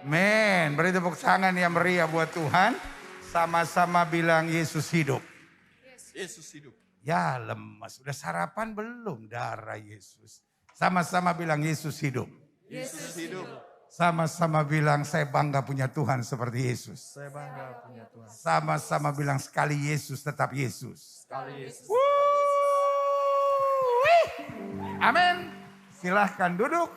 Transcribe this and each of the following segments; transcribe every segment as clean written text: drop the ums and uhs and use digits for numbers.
Men, beri tepuk tangan yang meriah buat Tuhan. Sama-sama bilang Yesus hidup. Yesus hidup. Ya lemas, udah sarapan belum darah Yesus? Sama-sama bilang Yesus hidup. Yesus hidup. Sama-sama bilang saya bangga punya Tuhan seperti Yesus. Saya bangga punya Tuhan. Sama-sama bilang sekali Yesus tetap Yesus. Sekali Yesus. Amin. Silahkan duduk.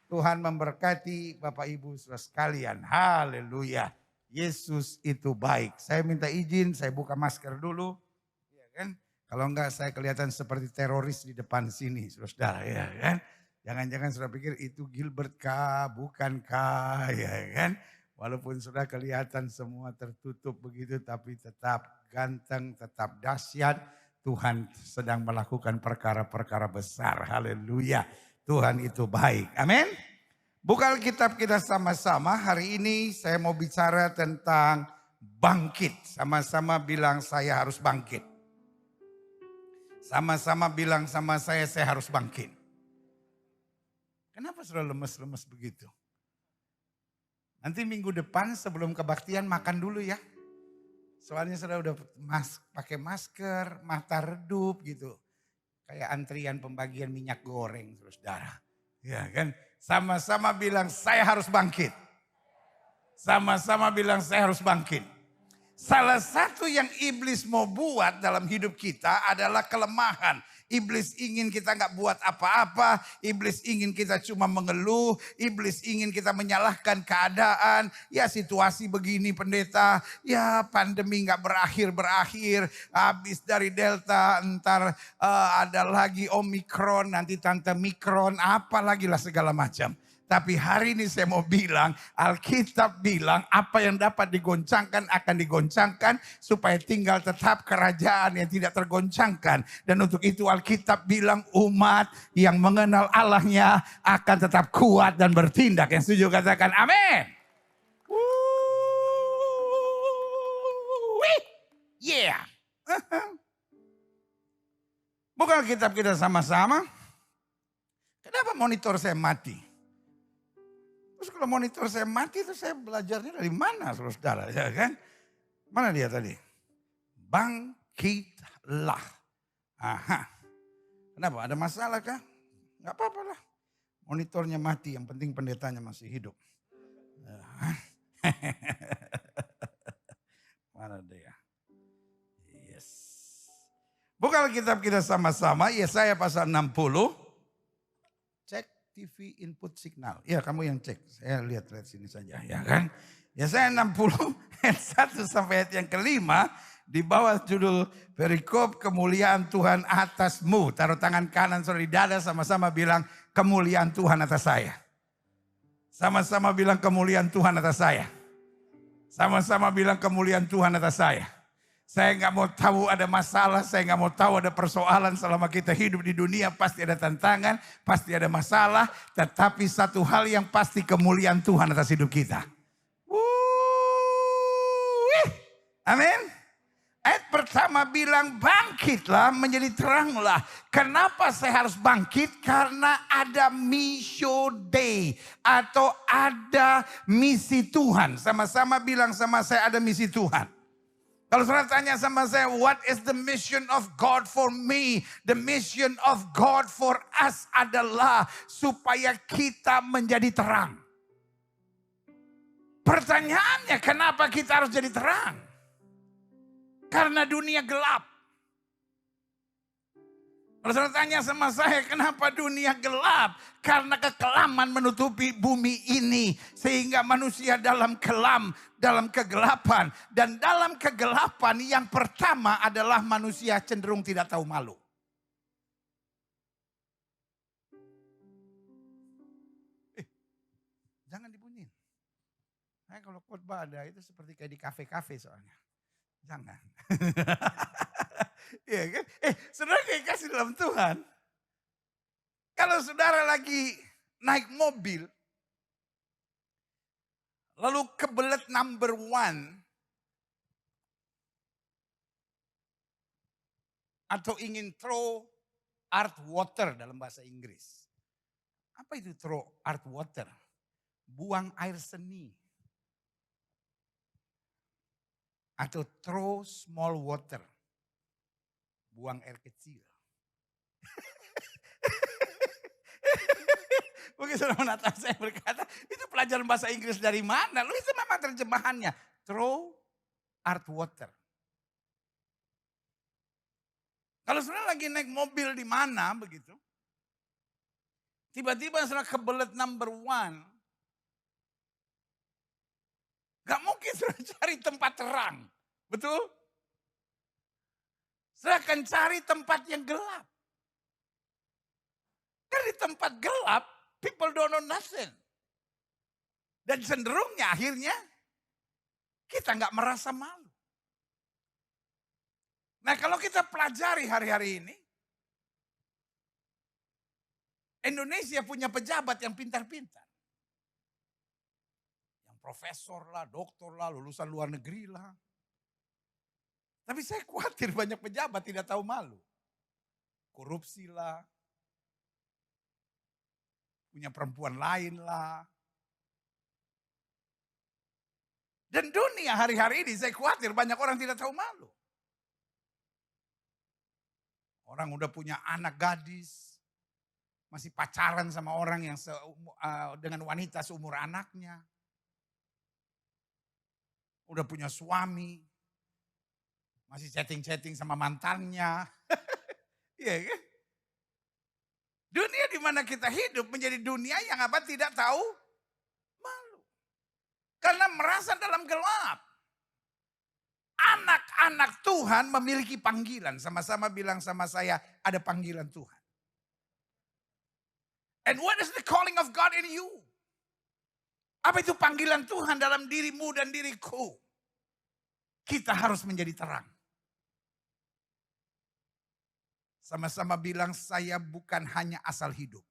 Tuhan memberkati Bapak Ibu saudara sekalian. Haleluya. Yesus itu baik. Saya minta izin, saya buka masker dulu. Ya kan? Kalau enggak saya kelihatan seperti teroris di depan sini, saudara, ya kan? Jangan-jangan saudara pikir itu Gilbert kah, bukan kah, ya kan? Walaupun sudah kelihatan semua tertutup begitu, tapi tetap ganteng, tetap dahsyat. Tuhan sedang melakukan perkara-perkara besar. Haleluya. Tuhan itu baik. Amin. Buka Alkitab kita sama-sama. Hari ini saya mau bicara tentang bangkit. Sama-sama bilang saya harus bangkit. Sama-sama bilang sama saya harus bangkit. Kenapa sudah lemes-lemes begitu? Nanti minggu depan sebelum kebaktian makan dulu ya. Soalnya sudah pakai masker, mata redup gitu. Kayak antrian pembagian minyak goreng, saudara. Ya kan? Sama-sama bilang saya harus bangkit. Sama-sama bilang saya harus bangkit. Salah satu yang iblis mau buat dalam hidup kita adalah kelemahan. Iblis ingin kita nggak buat apa-apa. Iblis ingin kita cuma mengeluh. Iblis ingin kita menyalahkan keadaan. Ya situasi begini pendeta. Ya pandemi nggak berakhir-berakhir. Habis dari Delta ntar ada lagi Omikron. Nanti Tante Mikron. Apalagi lah segala macam. Tapi hari ini saya mau bilang, Alkitab bilang apa yang dapat digoncangkan akan digoncangkan supaya tinggal tetap kerajaan yang tidak tergoncangkan. Dan untuk itu Alkitab bilang umat yang mengenal Allahnya akan tetap kuat dan bertindak. Yang setuju katakan amin. Yeah. Buka Alkitab kita sama-sama. Kenapa monitor saya mati? Terus kalau monitor saya mati itu saya belajarnya dari mana saudara ya kan? Mana dia tadi? Bangkitlah. Aha. Kenapa? Ada masalah kah? Gak apa-apa lah. Monitornya mati, yang penting pendetanya masih hidup. Mana dia? Yes. Buka Alkitab kita sama-sama, Yesaya pasal 60. Cek TV input signal. Ya kamu yang cek. Saya lihat sini saja ya kan. Ya saya 60 ayat 1 sampai ayat yang kelima. Di bawah judul perikop kemuliaan Tuhan atasmu. Taruh tangan kanan saudara di dada sama-sama bilang kemuliaan Tuhan atas saya. Sama-sama bilang kemuliaan Tuhan atas saya. Sama-sama bilang kemuliaan Tuhan atas saya. Saya nggak mau tahu ada masalah, saya nggak mau tahu ada persoalan selama kita hidup di dunia. Pasti ada tantangan, pasti ada masalah. Tetapi satu hal yang pasti kemuliaan Tuhan atas hidup kita. Amin. Ayat pertama bilang bangkitlah menjadi teranglah. Kenapa saya harus bangkit? Karena ada mission day atau ada misi Tuhan. Sama-sama bilang sama saya ada misi Tuhan. Kalau saudara tanya sama saya, what is the mission of God for me? The mission of God for us adalah supaya kita menjadi terang. Pertanyaannya, kenapa kita harus jadi terang? Karena dunia gelap. Kalau saudara tanya sama saya, kenapa dunia gelap? Karena kekelaman menutupi bumi ini. Sehingga manusia dalam kelam, dalam kegelapan. Dan dalam kegelapan yang pertama adalah manusia cenderung tidak tahu malu. Jangan dibunyiin. Nah, kalau khotbah ada itu seperti kayak di kafe-kafe soalnya. Jangan. Iya kan? Saudara kayak kasih dalam Tuhan. Kalau saudara lagi naik mobil. Lalu kebelet number 1. Atau ingin throw art water dalam bahasa Inggris. Apa itu throw art water? buang air seni. Atau throw small water. Buang air kecil. Mungkin saudara menatap saya berkata, itu pelajaran bahasa Inggris dari mana? Lu itu memang terjemahannya. Throw art water. Kalau saudara lagi naik mobil di mana begitu. Tiba-tiba saudara kebelet number 1. Gak mungkin saudara cari tempat terang. Betul? Saudara akan cari tempat yang gelap. Karena di tempat gelap, people don't know nothing. Dan cenderungnya akhirnya kita gak merasa malu. Nah kalau kita pelajari hari-hari ini, Indonesia punya pejabat yang pintar-pintar. Yang profesor lah, doktor lah, lulusan luar negeri lah. Tapi saya khawatir banyak pejabat tidak tahu malu. Korupsi lah. Punya perempuan lain lah. Dan dunia hari-hari ini saya khawatir banyak orang tidak tahu malu. Orang udah punya anak gadis, masih pacaran sama orang yang dengan wanita seumur anaknya. Udah punya suami, masih chatting-chatting sama mantannya. Iya kan? Dunia di mana kita hidup menjadi dunia yang apa tidak tahu malu. Karena merasa dalam gelap. Anak-anak Tuhan memiliki panggilan. Sama-sama bilang sama saya, ada panggilan Tuhan. And what is the calling of God in you? Apa itu panggilan Tuhan dalam dirimu dan diriku? Kita harus menjadi terang. Sama-sama bilang saya bukan hanya asal hidup.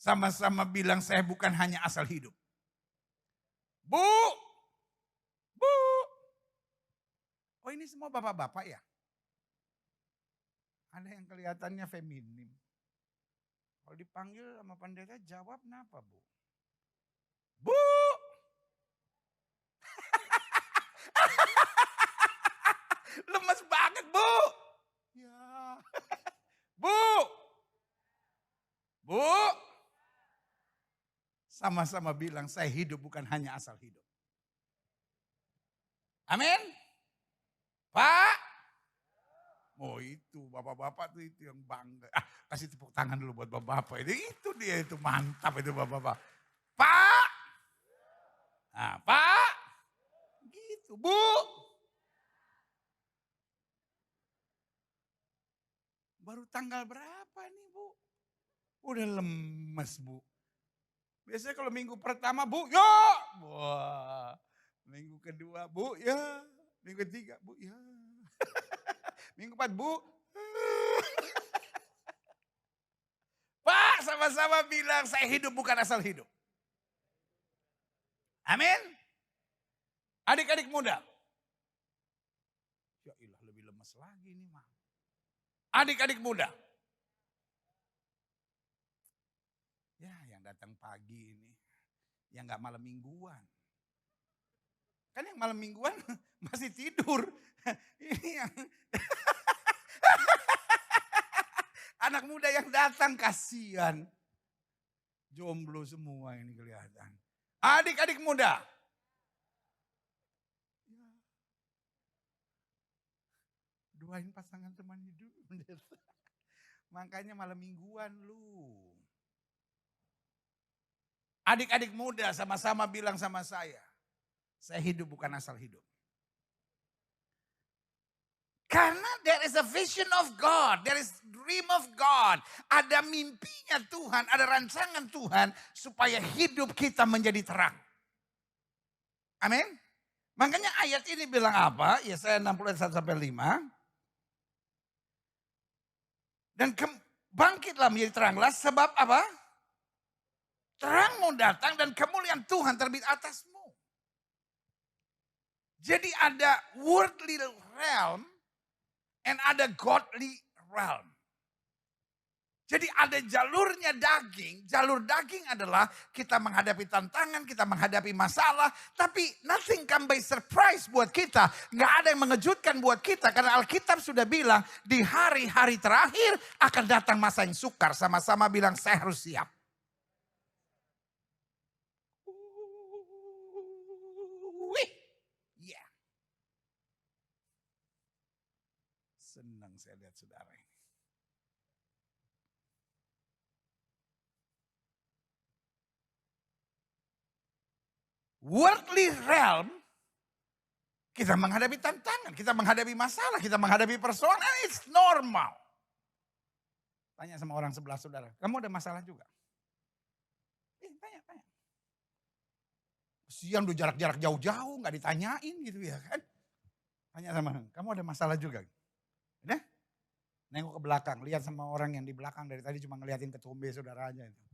Sama-sama bilang saya bukan hanya asal hidup. Bu! Bu! Oh ini semua bapak-bapak ya? Ada yang kelihatannya feminim. Kalau dipanggil sama pendeta jawab kenapa Bu? Bu! Lemes banget Bu! Ya. Bu! Bu! Sama-sama bilang saya hidup bukan hanya asal hidup. Amin. Pak. Oh itu bapak-bapak tuh itu yang bangga. Kasih tepuk tangan dulu buat bapak-bapak. Itu dia itu mantap itu bapak-bapak. Pak. Nah, Pak. Gitu Bu. Baru tanggal berapa nih Bu? Udah lemes Bu. Biasanya kalau minggu pertama Bu, ya. Wah. Minggu kedua Bu, ya. Minggu ketiga Bu, ya. Minggu 4 Bu. Pak sama-sama bilang saya hidup bukan asal hidup. Amin. Adik-adik muda. Ya ilah lebih lemes lagi nih mah. Adik-adik muda. Ya yang datang pagi ini. Yang gak malam mingguan. Kan yang malam mingguan masih tidur. Ini yang anak muda yang datang kasihan. Jomblo semua ini kelihatan. Adik-adik muda. Doain pasangan teman hidup. Makanya malam mingguan lu. Adik-adik muda sama-sama bilang sama saya. Saya hidup bukan asal hidup. Karena there is a vision of God, there is dream of God. Ada mimpinya Tuhan, ada rancangan Tuhan supaya hidup kita menjadi terang. Amin. Makanya ayat ini bilang apa? Yesaya 60 ayat 1 sampai 5. Dan bangkitlah menjadi teranglah sebab apa? Terangmu datang dan kemuliaan Tuhan terbit atasmu. Jadi ada worldly realm and ada godly realm. Jadi ada jalurnya daging. Jalur daging adalah kita menghadapi tantangan, kita menghadapi masalah. Tapi nothing come by surprise buat kita. Nggak ada yang mengejutkan buat kita. Karena Alkitab sudah bilang di hari-hari terakhir akan datang masa yang sukar. Sama-sama bilang saya harus siap. Wih, yeah. Senang saya lihat saudara ini. Worldly realm, kita menghadapi tantangan, kita menghadapi masalah, kita menghadapi persoalan, it's normal. Tanya sama orang sebelah saudara, kamu ada masalah juga? Tanya. Kesian udah jarak-jarak jauh-jauh, gak ditanyain gitu ya kan. Tanya sama, kamu ada masalah juga? Udah? Nengok ke belakang, lihat sama orang yang di belakang dari tadi cuma ngeliatin ketumbe saudaranya itu.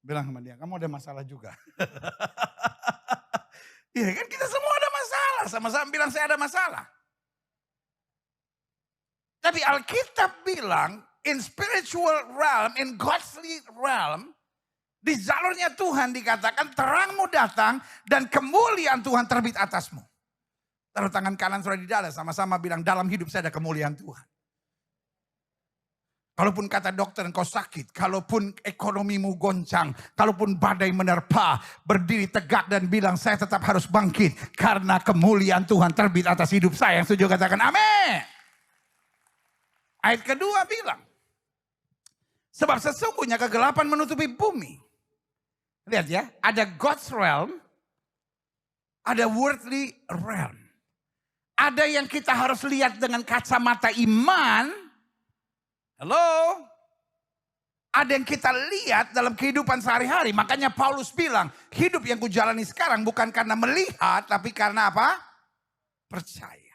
Bilang sama dia, kamu ada masalah juga? Iya kan kita semua ada masalah, sama-sama bilang saya ada masalah. Tapi Alkitab bilang in spiritual realm, in godly realm, di jalurnya Tuhan dikatakan terangmu datang dan kemuliaan Tuhan terbit atasmu. Taruh tangan kanan saudara di dada, sama-sama bilang dalam hidup saya ada kemuliaan Tuhan. Kalaupun kata dokter engkau sakit, kalaupun ekonomimu goncang, kalaupun badai menerpa, berdiri tegak dan bilang saya tetap harus bangkit. Karena kemuliaan Tuhan terbit atas hidup saya. Yang setuju katakan amin. Ayat kedua bilang, sebab sesungguhnya kegelapan menutupi bumi. Lihat ya, ada God's realm, ada worldly realm. Ada yang kita harus lihat dengan kacamata iman. Halo? Ada yang kita lihat dalam kehidupan sehari-hari. Makanya Paulus bilang, hidup yang kujalani sekarang bukan karena melihat, tapi karena apa? Percaya.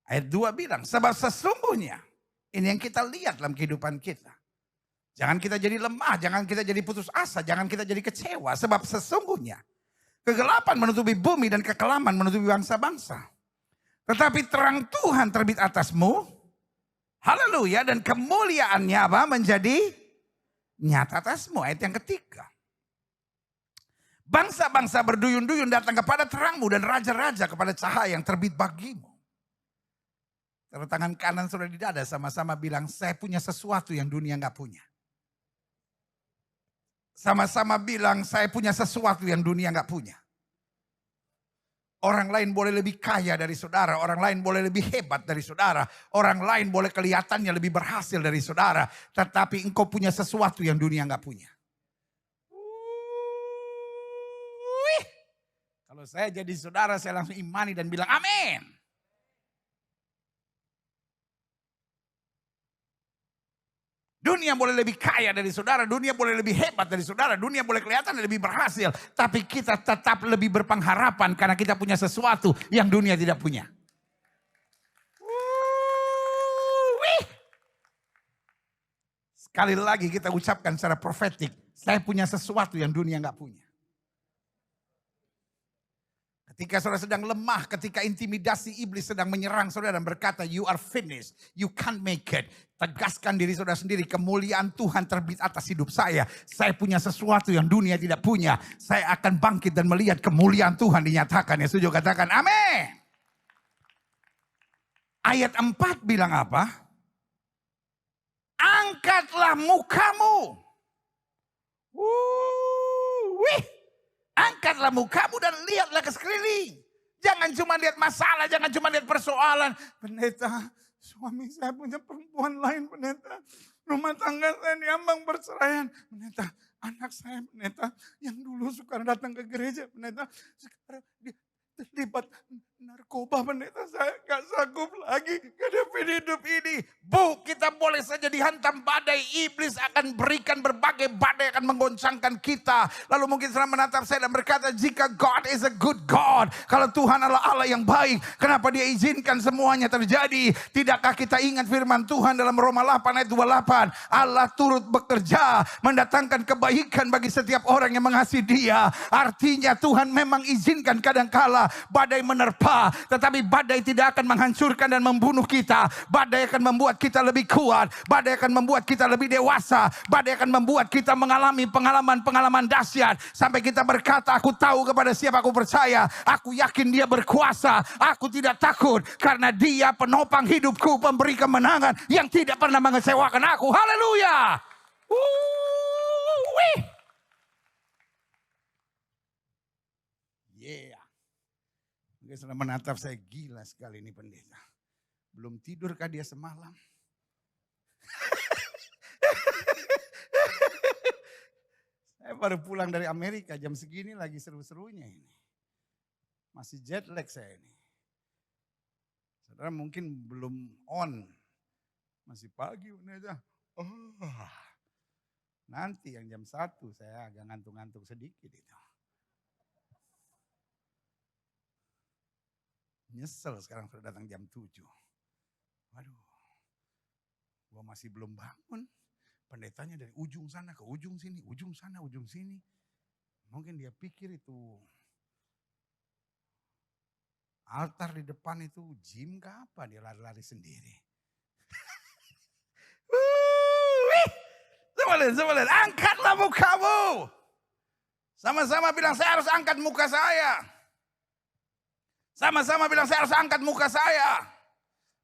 Ayat 2 bilang, sebab sesungguhnya, ini yang kita lihat dalam kehidupan kita. Jangan kita jadi lemah, jangan kita jadi putus asa, jangan kita jadi kecewa. Sebab sesungguhnya, kegelapan menutupi bumi dan kekelaman menutupi bangsa-bangsa. Tetapi terang Tuhan terbit atasmu. Haleluya, dan kemuliaannya apa? Menjadi nyata atasmu. Ayat yang ketiga. Bangsa-bangsa berduyun-duyun datang kepada terangmu dan raja-raja kepada cahaya yang terbit bagimu. Taruh tangan kanan saudara di dada, sama-sama bilang saya punya sesuatu yang dunia gak punya. Sama-sama bilang saya punya sesuatu yang dunia gak punya. Orang lain boleh lebih kaya dari saudara, orang lain boleh lebih hebat dari saudara, orang lain boleh kelihatannya lebih berhasil dari saudara, tetapi engkau punya sesuatu yang dunia nggak punya. Kalau saya jadi saudara, saya langsung imani dan bilang amin. Dunia boleh lebih kaya dari saudara, dunia boleh lebih hebat dari saudara, dunia boleh kelihatan lebih berhasil. Tapi kita tetap lebih berpengharapan karena kita punya sesuatu yang dunia tidak punya. Sekali lagi kita ucapkan secara profetik, saya punya sesuatu yang dunia nggak punya. Ketika saudara sedang lemah, ketika intimidasi iblis sedang menyerang saudara dan berkata, you are finished, you can't make it. Tegaskan diri saudara sendiri, kemuliaan Tuhan terbit atas hidup saya. Saya punya sesuatu yang dunia tidak punya. Saya akan bangkit dan melihat kemuliaan Tuhan dinyatakan. Yang setuju katakan amin. Ayat 4 bilang apa? Angkatlah mukamu. Angkatlah mukamu dan lihatlah ke sekeliling. Jangan cuma lihat masalah, jangan cuma lihat persoalan. Pendeta, suami saya punya perempuan lain, pendeta. Rumah tangga saya diambang perceraian. Pendeta, anak saya, pendeta, yang dulu suka datang ke gereja, pendeta, sekarang dia terlibat narkoba, pendeta. Saya gak sanggup lagi ngadepin hidup ini. Bu, kita boleh saja dihantam badai. Iblis akan berikan berbagai badai akan menggoncangkan kita. Lalu mungkin saudara menatap saya dan berkata, jika God is a good God. Kalau Tuhan adalah Allah yang baik, kenapa dia izinkan semuanya terjadi? Tidakkah kita ingat firman Tuhan dalam Roma 8 ayat 28. Allah turut bekerja mendatangkan kebaikan bagi setiap orang yang mengasihi dia. Artinya Tuhan memang izinkan kadangkala badai menerpa. tiba, tetapi badai tidak akan menghancurkan dan membunuh kita. Badai akan membuat kita lebih kuat, badai akan membuat kita lebih dewasa, badai akan membuat kita mengalami pengalaman-pengalaman dahsyat. Sampai kita berkata, aku tahu kepada siapa aku percaya, aku yakin dia berkuasa, aku tidak takut karena dia penopang hidupku, pemberi kemenangan yang tidak pernah mengecewakan aku. Haleluya. Yeah. Dia sudah menatap saya, gila sekali ini pendeta. Belum tidurkah dia semalam? Saya baru pulang dari Amerika jam segini lagi seru-serunya ini. Masih jet lag saya ini. Saudara mungkin belum on. Masih pagi pendeta. Nanti yang jam 1 saya agak ngantuk-ngantuk sedikit itu. Nyesel sekarang sudah datang jam 7. Waduh, gua masih belum bangun. Pendetanya dari ujung sana ke ujung sini, ujung sana, ujung sini. Mungkin dia pikir itu altar di depan itu gym ke apa, dia lari-lari sendiri. Semua lihat, angkatlah mukamu. Sama-sama bilang, saya harus angkat muka saya. Sama-sama bilang, saya harus angkat muka saya.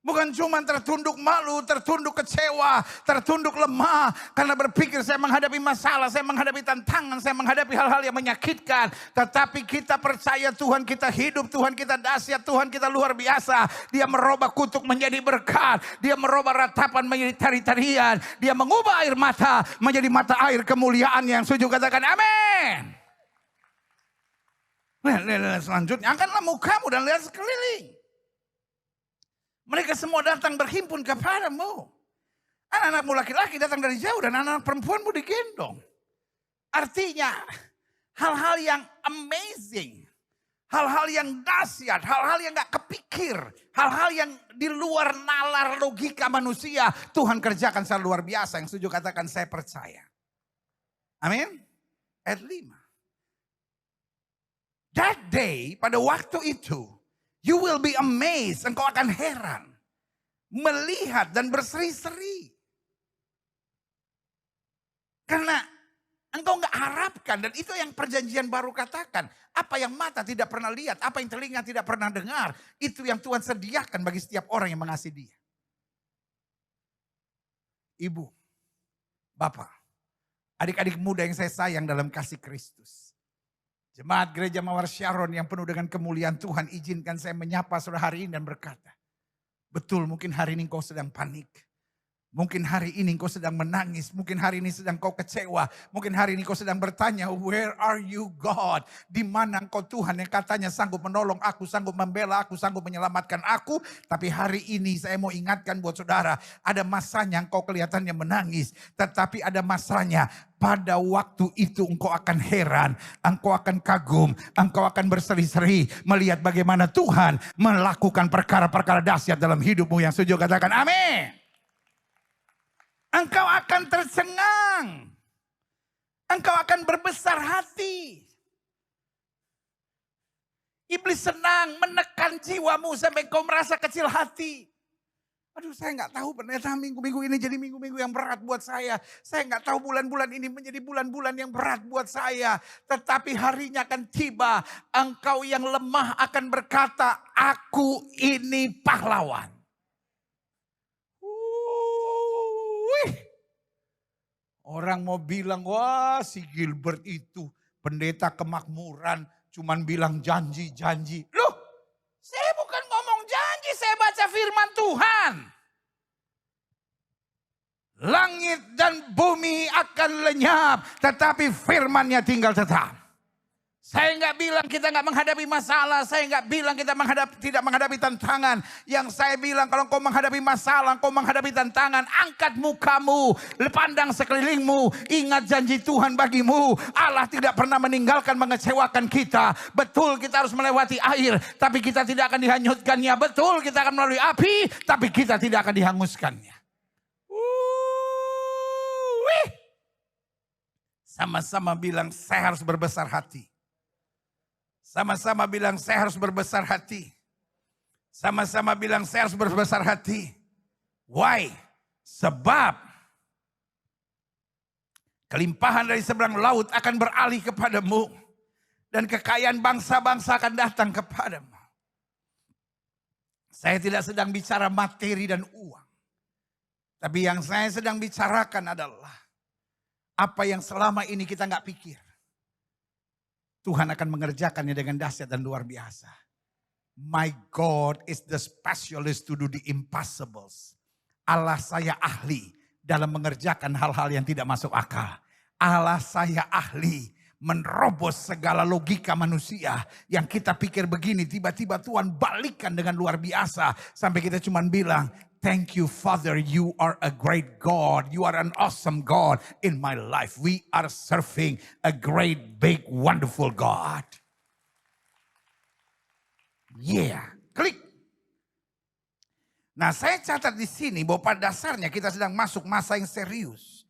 Bukan cuma tertunduk malu, tertunduk kecewa, tertunduk lemah. Karena berpikir saya menghadapi masalah, saya menghadapi tantangan, saya menghadapi hal-hal yang menyakitkan. Tetapi kita percaya Tuhan kita hidup, Tuhan kita dahsyat, Tuhan kita luar biasa. Dia merubah kutuk menjadi berkat. Dia merubah ratapan menjadi tari-tarian. Dia mengubah air mata menjadi mata air kemuliaan yang setuju katakan amin. Lihat selanjutnya, angkatlah mukamu dan lihat sekeliling. Mereka semua datang berhimpun kepadamu. Anak-anakmu laki-laki datang dari jauh dan anak-anak perempuanmu digendong. Artinya hal-hal yang amazing, hal-hal yang dahsyat, hal-hal yang gak kepikir, hal-hal yang di luar nalar logika manusia, Tuhan kerjakan secara luar biasa. Yang setuju katakan saya percaya. Amin. Ayat 5. That day, pada waktu itu, you will be amazed, engkau akan heran, melihat dan berseri-seri. Karena engkau gak harapkan, dan itu yang perjanjian baru katakan. Apa yang mata tidak pernah lihat, apa yang telinga tidak pernah dengar, itu yang Tuhan sediakan bagi setiap orang yang mengasihi Dia. Ibu, Bapak, adik-adik muda yang saya sayang dalam kasih Kristus. Jemaat Gereja Mawar Sharon yang penuh dengan kemuliaan Tuhan, izinkan saya menyapa saudara hari ini dan berkata, betul mungkin hari ini kau sedang panik. Mungkin hari ini kau sedang menangis, mungkin hari ini sedang kau kecewa, mungkin hari ini kau sedang bertanya, where are you God? Di mana engkau Tuhan yang katanya sanggup menolong aku, sanggup membela aku, sanggup menyelamatkan aku. Tapi hari ini saya mau ingatkan buat saudara, ada masanya engkau kelihatannya menangis, tetapi ada masanya pada waktu itu engkau akan heran, engkau akan kagum, engkau akan berseri-seri melihat bagaimana Tuhan melakukan perkara-perkara dahsyat dalam hidupmu. Yang setuju katakan amin. Engkau akan tercengang. Engkau akan berbesar hati. Iblis senang menekan jiwamu sampai kau merasa kecil hati. Aduh, saya nggak tahu pendeta, minggu-minggu ini jadi minggu-minggu yang berat buat saya. Saya nggak tahu bulan-bulan ini menjadi bulan-bulan yang berat buat saya. Tetapi harinya akan tiba. Engkau yang lemah akan berkata, aku ini pahlawan. Orang mau bilang, wah si Gilbert itu pendeta kemakmuran, cuman bilang janji-janji. Loh, saya bukan ngomong janji, saya baca firman Tuhan. Langit dan bumi akan lenyap, tetapi firman-Nya tinggal tetap. Saya nggak bilang kita nggak menghadapi masalah, saya nggak bilang kita tidak menghadapi tantangan. Yang saya bilang kalau kau menghadapi masalah, kau menghadapi tantangan, angkat mukamu, pandang sekelilingmu, ingat janji Tuhan bagimu. Allah tidak pernah meninggalkan mengecewakan kita. Betul kita harus melewati air, tapi kita tidak akan dihanyutkannya. Betul kita akan melalui api, tapi kita tidak akan dihanguskannya. Sama-sama bilang saya harus berbesar hati. Sama-sama bilang saya harus berbesar hati. Sama-sama bilang saya harus berbesar hati. Why? Sebab kelimpahan dari seberang laut akan beralih kepadamu. Dan kekayaan bangsa-bangsa akan datang kepadamu. Saya tidak sedang bicara materi dan uang. Tapi yang saya sedang bicarakan adalah apa yang selama ini kita nggak pikir. Tuhan akan mengerjakannya dengan dahsyat dan luar biasa. My God is the specialist to do the impossibles. Allah saya ahli dalam mengerjakan hal-hal yang tidak masuk akal. Allah saya ahli menerobos segala logika manusia. Yang kita pikir begini, tiba-tiba Tuhan balikan dengan luar biasa. Sampai kita cuma bilang, thank you Father, you are a great God. You are an awesome God in my life. We are serving a great, big, wonderful God. Yeah, klik. Nah, saya catat di sini bahwa pada dasarnya kita sedang masuk masa yang serius.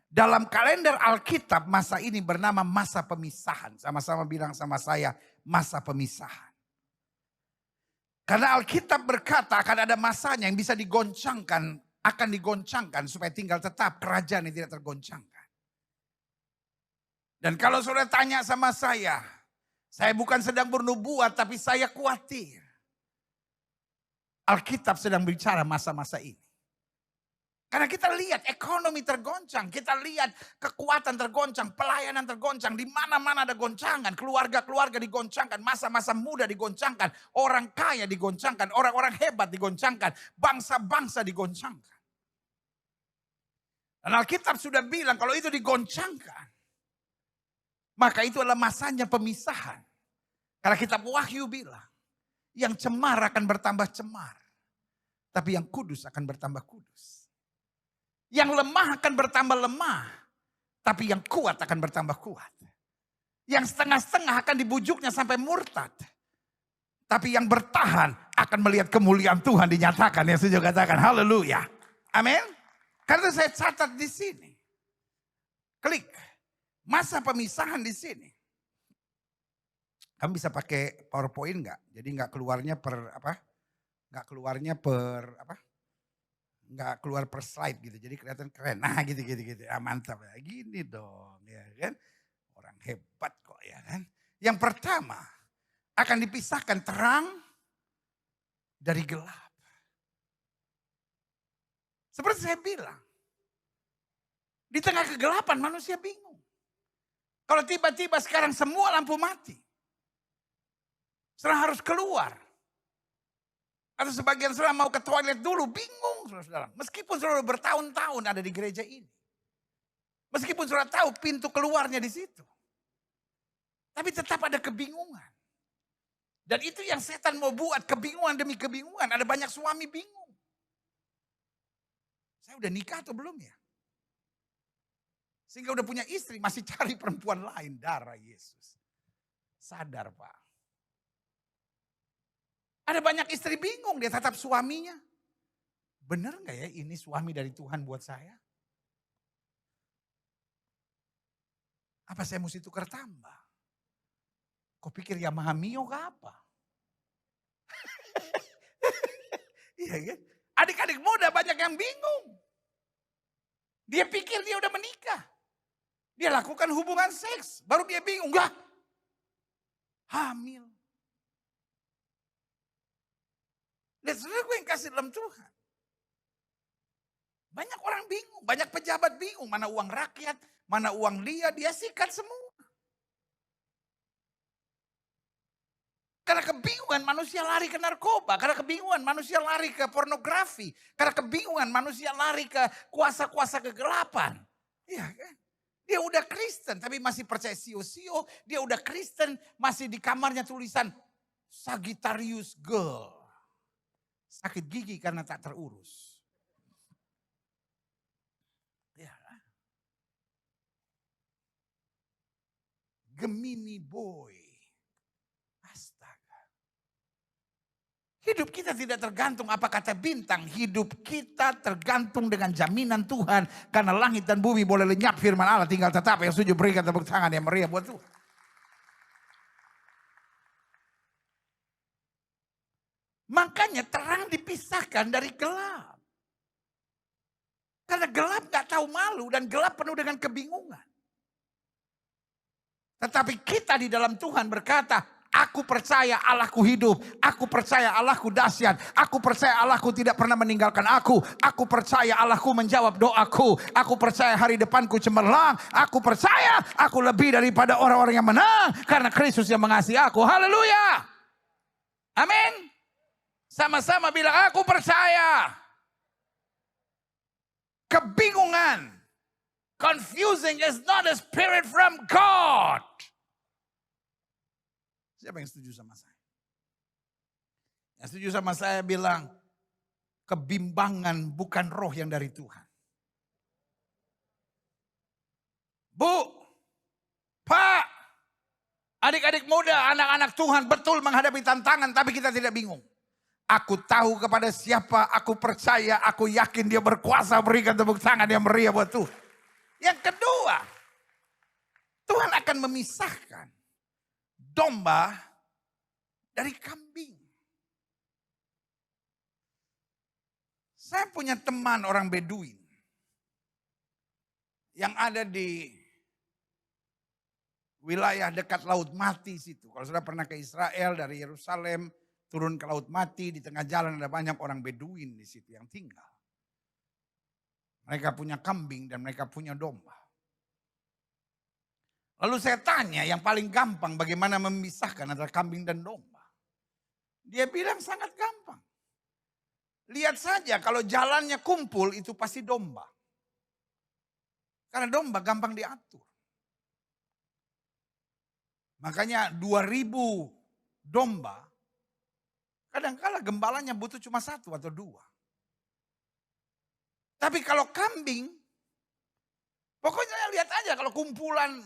Dalam kalender Alkitab masa ini bernama masa pemisahan. Sama-sama bilang sama saya, masa pemisahan. Karena Alkitab berkata akan ada masanya yang bisa digoncangkan, akan digoncangkan supaya tinggal tetap kerajaan yang tidak tergoncangkan. Dan kalau saudara tanya sama saya bukan sedang bernubuat tapi saya khawatir. Alkitab sedang bicara masa-masa ini. Karena kita lihat ekonomi tergoncang, kita lihat kekuatan tergoncang, pelayanan tergoncang, di mana-mana ada goncangan, keluarga-keluarga digoncangkan, masa-masa muda digoncangkan, orang kaya digoncangkan, orang-orang hebat digoncangkan, bangsa-bangsa digoncangkan. Dan Alkitab sudah bilang kalau itu digoncangkan, maka itu adalah masanya pemisahan. Karena kitab Wahyu bilang, yang cemar akan bertambah cemar, tapi yang kudus akan bertambah kudus. Yang lemah akan bertambah lemah, tapi yang kuat akan bertambah kuat. Yang setengah-setengah akan dibujuknya sampai murtad. Tapi yang bertahan akan melihat kemuliaan Tuhan dinyatakan. Yang saya katakan haleluya. Amin. Karena saya catat di sini. Klik. Masa pemisahan di sini. Kamu bisa pakai PowerPoint enggak? Jadi enggak keluarnya per apa? Enggak keluarnya per apa? Nggak keluar per slide gitu, jadi kelihatan keren. Nah gitu. Ah, mantap ya, gini dong ya kan. Orang hebat kok ya kan. Yang pertama, akan dipisahkan terang dari gelap. Seperti saya bilang, di tengah kegelapan manusia bingung. Kalau tiba-tiba sekarang semua lampu mati, sekarang harus keluar. Atau sebagian saudara mau ke toilet dulu, bingung saudara. Meskipun saudara bertahun-tahun ada di gereja ini. Meskipun saudara tahu pintu keluarnya di situ. Tapi tetap ada kebingungan. Dan itu yang setan mau buat, kebingungan demi kebingungan. Ada banyak suami bingung. Saya udah nikah atau belum ya? Sehingga udah punya istri, masih cari perempuan lain, darah Yesus. Sadar Pak. Ada banyak istri bingung, dia tatap suaminya. Benar gak ya ini suami dari Tuhan buat saya? Apa saya mesti tukar tambah? Kau pikir Yamaha Mio ke apa? Iya kan? Adik-adik muda banyak yang bingung. Dia pikir dia udah menikah. Dia lakukan hubungan seks, baru dia bingung. Enggak, hamil. Dan saudara gue yang kasih dalam Tuhan. Banyak orang bingung, banyak pejabat bingung. Mana uang rakyat, mana uang dia sikat semua. Karena kebingungan manusia lari ke narkoba. Karena kebingungan manusia lari ke pornografi. Karena kebingungan manusia lari ke kuasa-kuasa kegelapan. Iya kan? Dia udah Kristen tapi masih percaya sio-sio. Dia udah Kristen masih di kamarnya tulisan Sagittarius Girl. Sakit gigi karena tak terurus. Ya. Gemini boy. Astaga. Hidup kita tidak tergantung apa kata bintang. Hidup kita tergantung dengan jaminan Tuhan. Karena langit dan bumi boleh lenyap, firman Allah tinggal tetap. Yang setuju berikan tepuk tangan yang meriah buat Tuhan. Makanya terang dipisahkan dari gelap. Karena gelap gak tahu malu dan gelap penuh dengan kebingungan. Tetapi kita di dalam Tuhan berkata, aku percaya Allahku hidup, aku percaya Allahku dahsyat, aku percaya Allahku tidak pernah meninggalkan aku percaya Allahku menjawab doaku, aku percaya hari depanku cemerlang, aku percaya aku lebih daripada orang-orang yang menang, karena Kristus yang mengasihi aku, haleluya. Amin. Sama-sama bilang, aku percaya. Kebingungan, confusing is not a spirit from God. Siapa yang setuju sama saya? Yang setuju sama saya bilang, kebimbangan bukan roh yang dari Tuhan. Bu, Pak, adik-adik muda, anak-anak Tuhan betul menghadapi tantangan, tapi kita tidak bingung. Aku tahu kepada siapa aku percaya, aku yakin dia berkuasa, berikan tepuk tangan yang meriah buat Tuhan. Yang kedua, Tuhan akan memisahkan domba dari kambing. Saya punya teman orang Beduin yang ada di wilayah dekat Laut Mati situ. Kalau sudah pernah ke Israel dari Yerusalem, turun ke Laut Mati, di tengah jalan ada banyak orang Beduin di situ yang tinggal. Mereka punya kambing dan mereka punya domba. Lalu saya tanya yang paling gampang bagaimana memisahkan antara kambing dan domba. Dia bilang sangat gampang. Lihat saja kalau jalannya kumpul itu pasti domba. Karena domba gampang diatur. Makanya 2000 domba, kadang-kala gembalanya butuh cuma 1 atau 2. Tapi kalau kambing, pokoknya lihat aja kalau kumpulan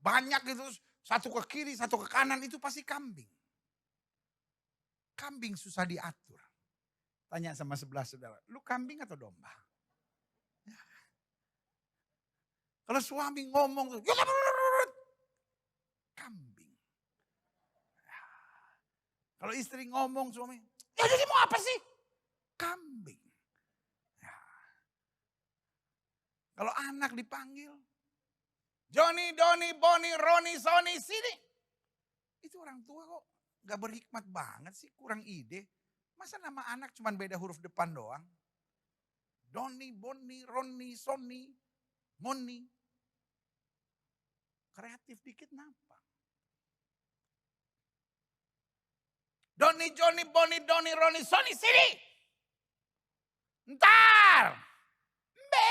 banyak itu, satu ke kiri, satu ke kanan, itu pasti kambing. Kambing susah diatur. Tanya sama sebelah saudara, lu kambing atau domba? Ya. Kalau suami ngomong, kambing. Ya. Kalau istri ngomong, suami, ya jadi mau apa sih? Kambing. Ya. Kalau anak dipanggil, Johnny, Doni, Boni, Roni, Soni, sini. Itu orang tua kok gak berhikmat banget sih, kurang ide. Masa nama anak cuma beda huruf depan doang? Doni, Boni, Roni, Soni, Moni. Kreatif dikit nampak. Doni, Johnny, Boni, Doni, Roni, Soni, sini. Ntar. Mbe.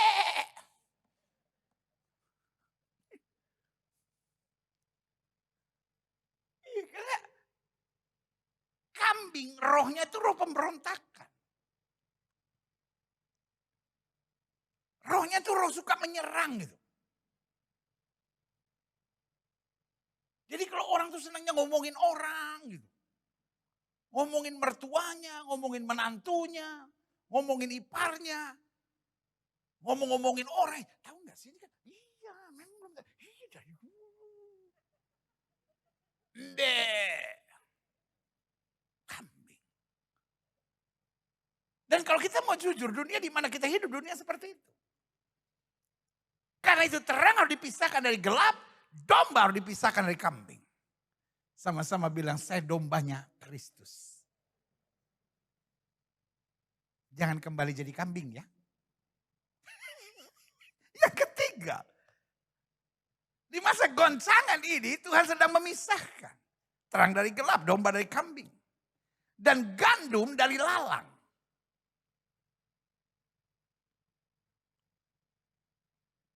Karena kambing rohnya itu roh pemberontakan. Rohnya itu roh suka menyerang gitu. Jadi kalau orang tuh senangnya ngomongin orang gitu. Ngomongin mertuanya, ngomongin menantunya, ngomongin iparnya. Ngomong-ngomongin orang. Tahu gak sih? Iya memang belum. Iya dari dulu. Kambing. Dan kalau kita mau jujur, dunia di mana kita hidup, dunia seperti itu. Karena itu terang harus dipisahkan dari gelap, domba harus dipisahkan dari kambing. Sama-sama bilang, saya dombanya Kristus. Jangan kembali jadi kambing ya. Yang ketiga, di masa goncangan ini Tuhan sedang memisahkan. Terang dari gelap, domba dari kambing. Dan gandum dari lalang.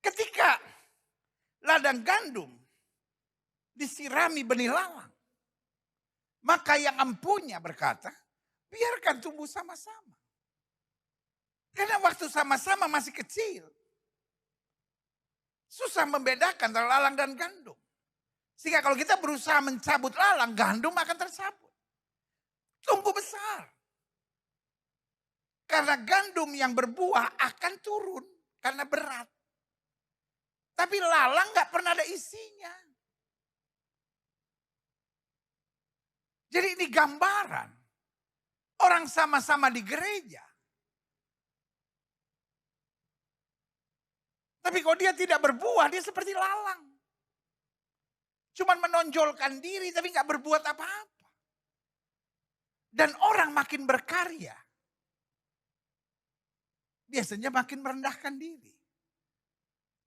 Ketika ladang gandum disirami benih lalang, maka yang empunya berkata, biarkan tumbuh sama-sama. Karena waktu sama-sama masih kecil, susah membedakan antara lalang dan gandum. Sehingga kalau kita berusaha mencabut lalang, gandum akan tercabut. Tumbuh besar. Karena gandum yang berbuah akan turun karena berat. Tapi lalang gak pernah ada isinya. Jadi ini gambaran Orang sama-sama di gereja. Tapi kalau dia tidak berbuah, dia seperti lalang. Cuman menonjolkan diri tapi gak berbuat apa-apa. Dan orang makin berkarya, biasanya makin merendahkan diri.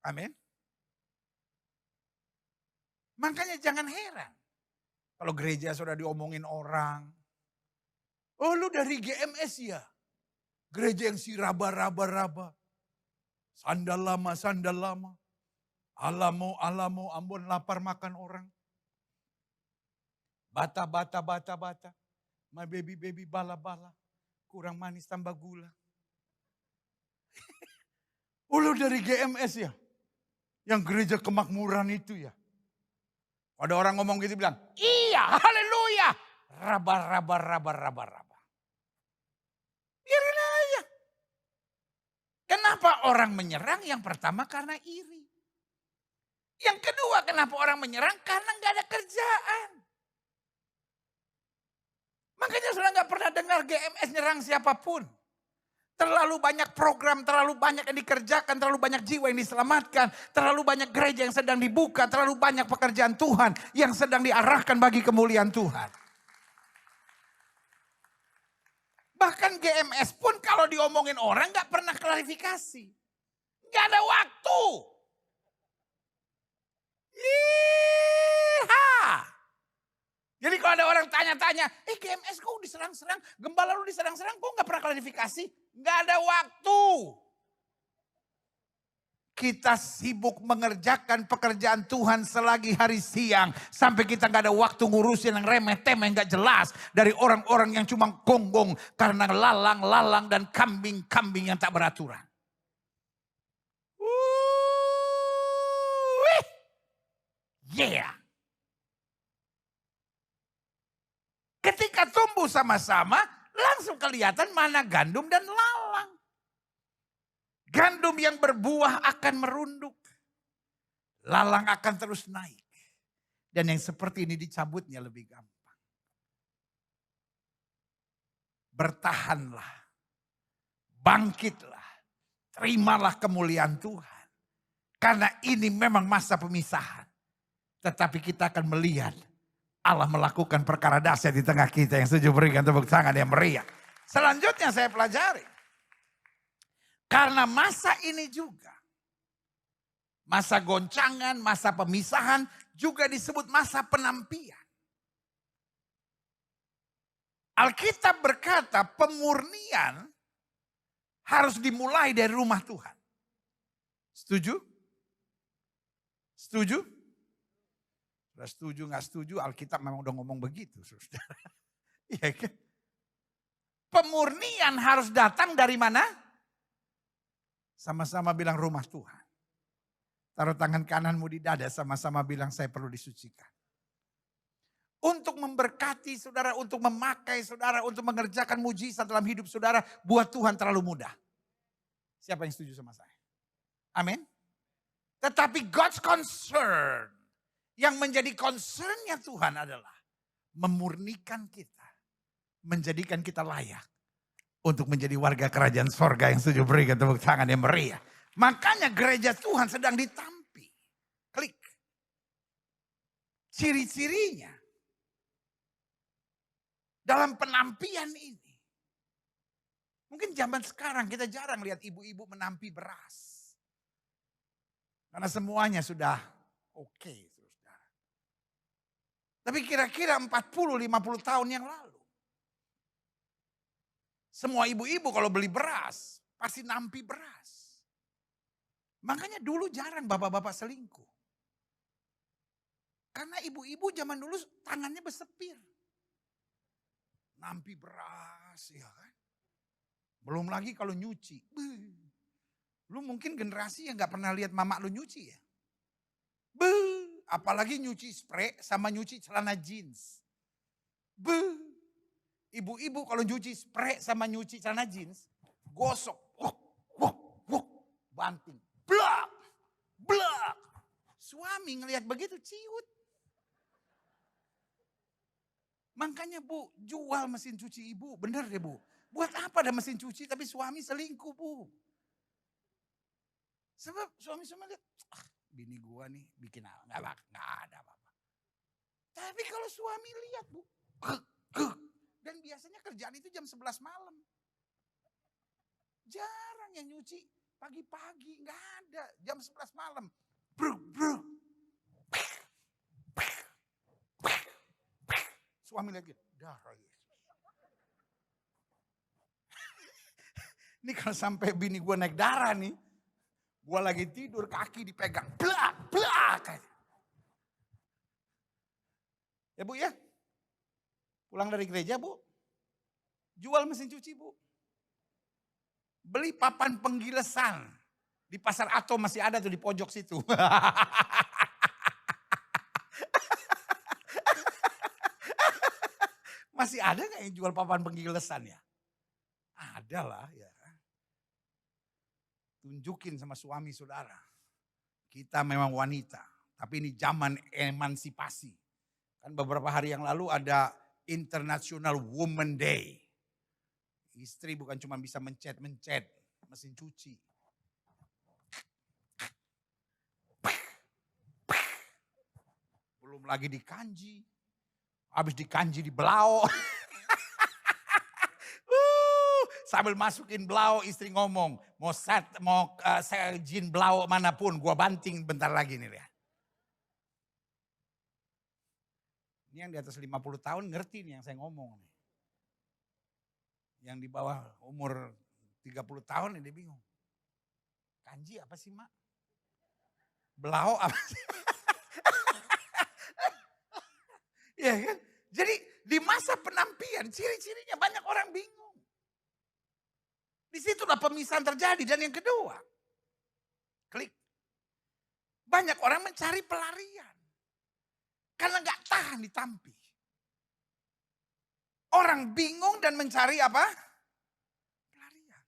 Amin. Makanya jangan heran. Kalau gereja sudah diomongin orang. Oh lu dari GMS ya? Gereja yang si raba-raba-raba. Sandal lama, sandal lama. Alamo, alamo, Ambon lapar makan orang. Bata, bata, bata, bata. My baby, baby, bala, bala. Kurang manis tambah gula. Oh lu dari GMS ya? Yang gereja kemakmuran itu ya? Ada orang ngomong gitu bilang, iya, haleluya. Raba, raba, raba, raba, raba. Biarin aja. Kenapa orang menyerang? Yang pertama karena iri. Yang kedua kenapa orang menyerang? Karena gak ada kerjaan. Makanya sudah gak pernah dengar GMS nyerang siapapun. Terlalu banyak program, terlalu banyak yang dikerjakan, terlalu banyak jiwa yang diselamatkan, terlalu banyak gereja yang sedang dibuka, terlalu banyak pekerjaan Tuhan yang sedang diarahkan bagi kemuliaan Tuhan. Bahkan GMS pun kalau diomongin orang gak pernah klarifikasi. Gak ada waktu. Iha. Jadi kalau ada orang tanya-tanya, GMS kok diserang-serang, gembala lu diserang-serang, kok gak pernah klarifikasi? Gak ada waktu. Kita sibuk mengerjakan pekerjaan Tuhan selagi hari siang. Sampai kita gak ada waktu ngurusin yang remeh-temeh gak jelas. Dari orang-orang yang cuma gonggong karena lalang-lalang dan kambing-kambing yang tak beraturan. Yeah. Ketika tumbuh sama-sama, langsung kelihatan mana gandum dan lalang. Gandum yang berbuah akan merunduk. Lalang akan terus naik. Dan yang seperti ini dicabutnya lebih gampang. Bertahanlah. Bangkitlah. Terimalah kemuliaan Tuhan. Karena ini memang masa pemisahan. Tetapi kita akan melihat Allah melakukan perkara dahsyat di tengah kita. Yang setuju berikan tepuk tangan yang meriah. Selanjutnya saya pelajari. Karena masa ini juga. Masa goncangan, masa pemisahan juga disebut masa penampian. Alkitab berkata pemurnian harus dimulai dari rumah Tuhan. Setuju? Setuju? Sudah setuju gak setuju, Alkitab memang udah ngomong begitu. Saudara. Iya kan? Pemurnian harus datang dari mana? Sama-sama bilang rumah Tuhan. Taruh tangan kananmu di dada, sama-sama bilang saya perlu disucikan. Untuk memberkati saudara, untuk memakai saudara, untuk mengerjakan mujizat dalam hidup saudara, buat Tuhan terlalu mudah. Siapa yang setuju sama saya? Amin. Tetapi God's concern, yang menjadi concernnya Tuhan adalah memurnikan kita. Menjadikan kita layak untuk menjadi warga kerajaan sorga yang setuju berikan tepuk tangan yang meriah. Makanya gereja Tuhan sedang ditampi. Klik. Ciri-cirinya dalam penampian ini. Mungkin zaman sekarang kita jarang lihat ibu-ibu menampi beras. Karena semuanya sudah oke. Tapi kira-kira 40-50 tahun yang lalu. Semua ibu-ibu kalau beli beras, pasti nampi beras. Makanya dulu jarang bapak-bapak selingkuh. Karena ibu-ibu zaman dulu tangannya bersepir. Nampi beras, ya kan. Belum lagi kalau nyuci. Lu mungkin generasi yang gak pernah lihat mama lu nyuci ya. Apalagi nyuci spray sama nyuci celana jeans. Ibu-ibu kalau nyuci spray sama nyuci celana jeans, gosok. Banting. Blak. Blak. Suami ngelihat begitu ciut. Makanya Bu, jual mesin cuci ibu. Bener deh Bu. Buat apa ada mesin cuci tapi suami selingkuh Bu. Sebab suami-suami lihat, bini gua nih bikin apa, nggak ada apa-apa. Tapi kalau suami lihat Bu, dan biasanya kerjaan itu jam 11 malam. Jarang yang nyuci pagi-pagi, nggak ada. Jam 11 malam. Bruk, bruk. Suami lihat gitu, darah Yesus. Ini kalau sampai bini gue naik darah nih, gue lagi tidur kaki dipegang, blak, blak. Ya Bu ya, pulang dari gereja Bu, jual mesin cuci Bu. Beli papan penggilesan, di pasar Atom masih ada tuh di pojok situ. Masih ada gak yang jual papan penggilesan ya? Ada lah ya. Tunjukin sama suami saudara. Kita memang wanita. Tapi ini zaman emansipasi. Kan beberapa hari yang lalu ada International Women Day. Istri bukan cuma bisa mencet mesin cuci. Belum lagi di kanji. Habis di kanji di belau. Sambil masukin belau istri ngomong. Mau jin belau manapun gua banting bentar lagi nih lihat. Ini yang di atas 50 tahun ngerti nih yang saya ngomong. Nih. Yang di bawah umur 30 tahun ini dia bingung. Kanji apa sih Mak? Belau apa sih? Ya kan? Jadi di masa penampian ciri-cirinya banyak orang bingung. Disitulah pemisahan terjadi. Dan yang kedua, klik. Banyak orang mencari pelarian. Karena gak tahan ditampi. Orang bingung dan mencari apa? Pelarian.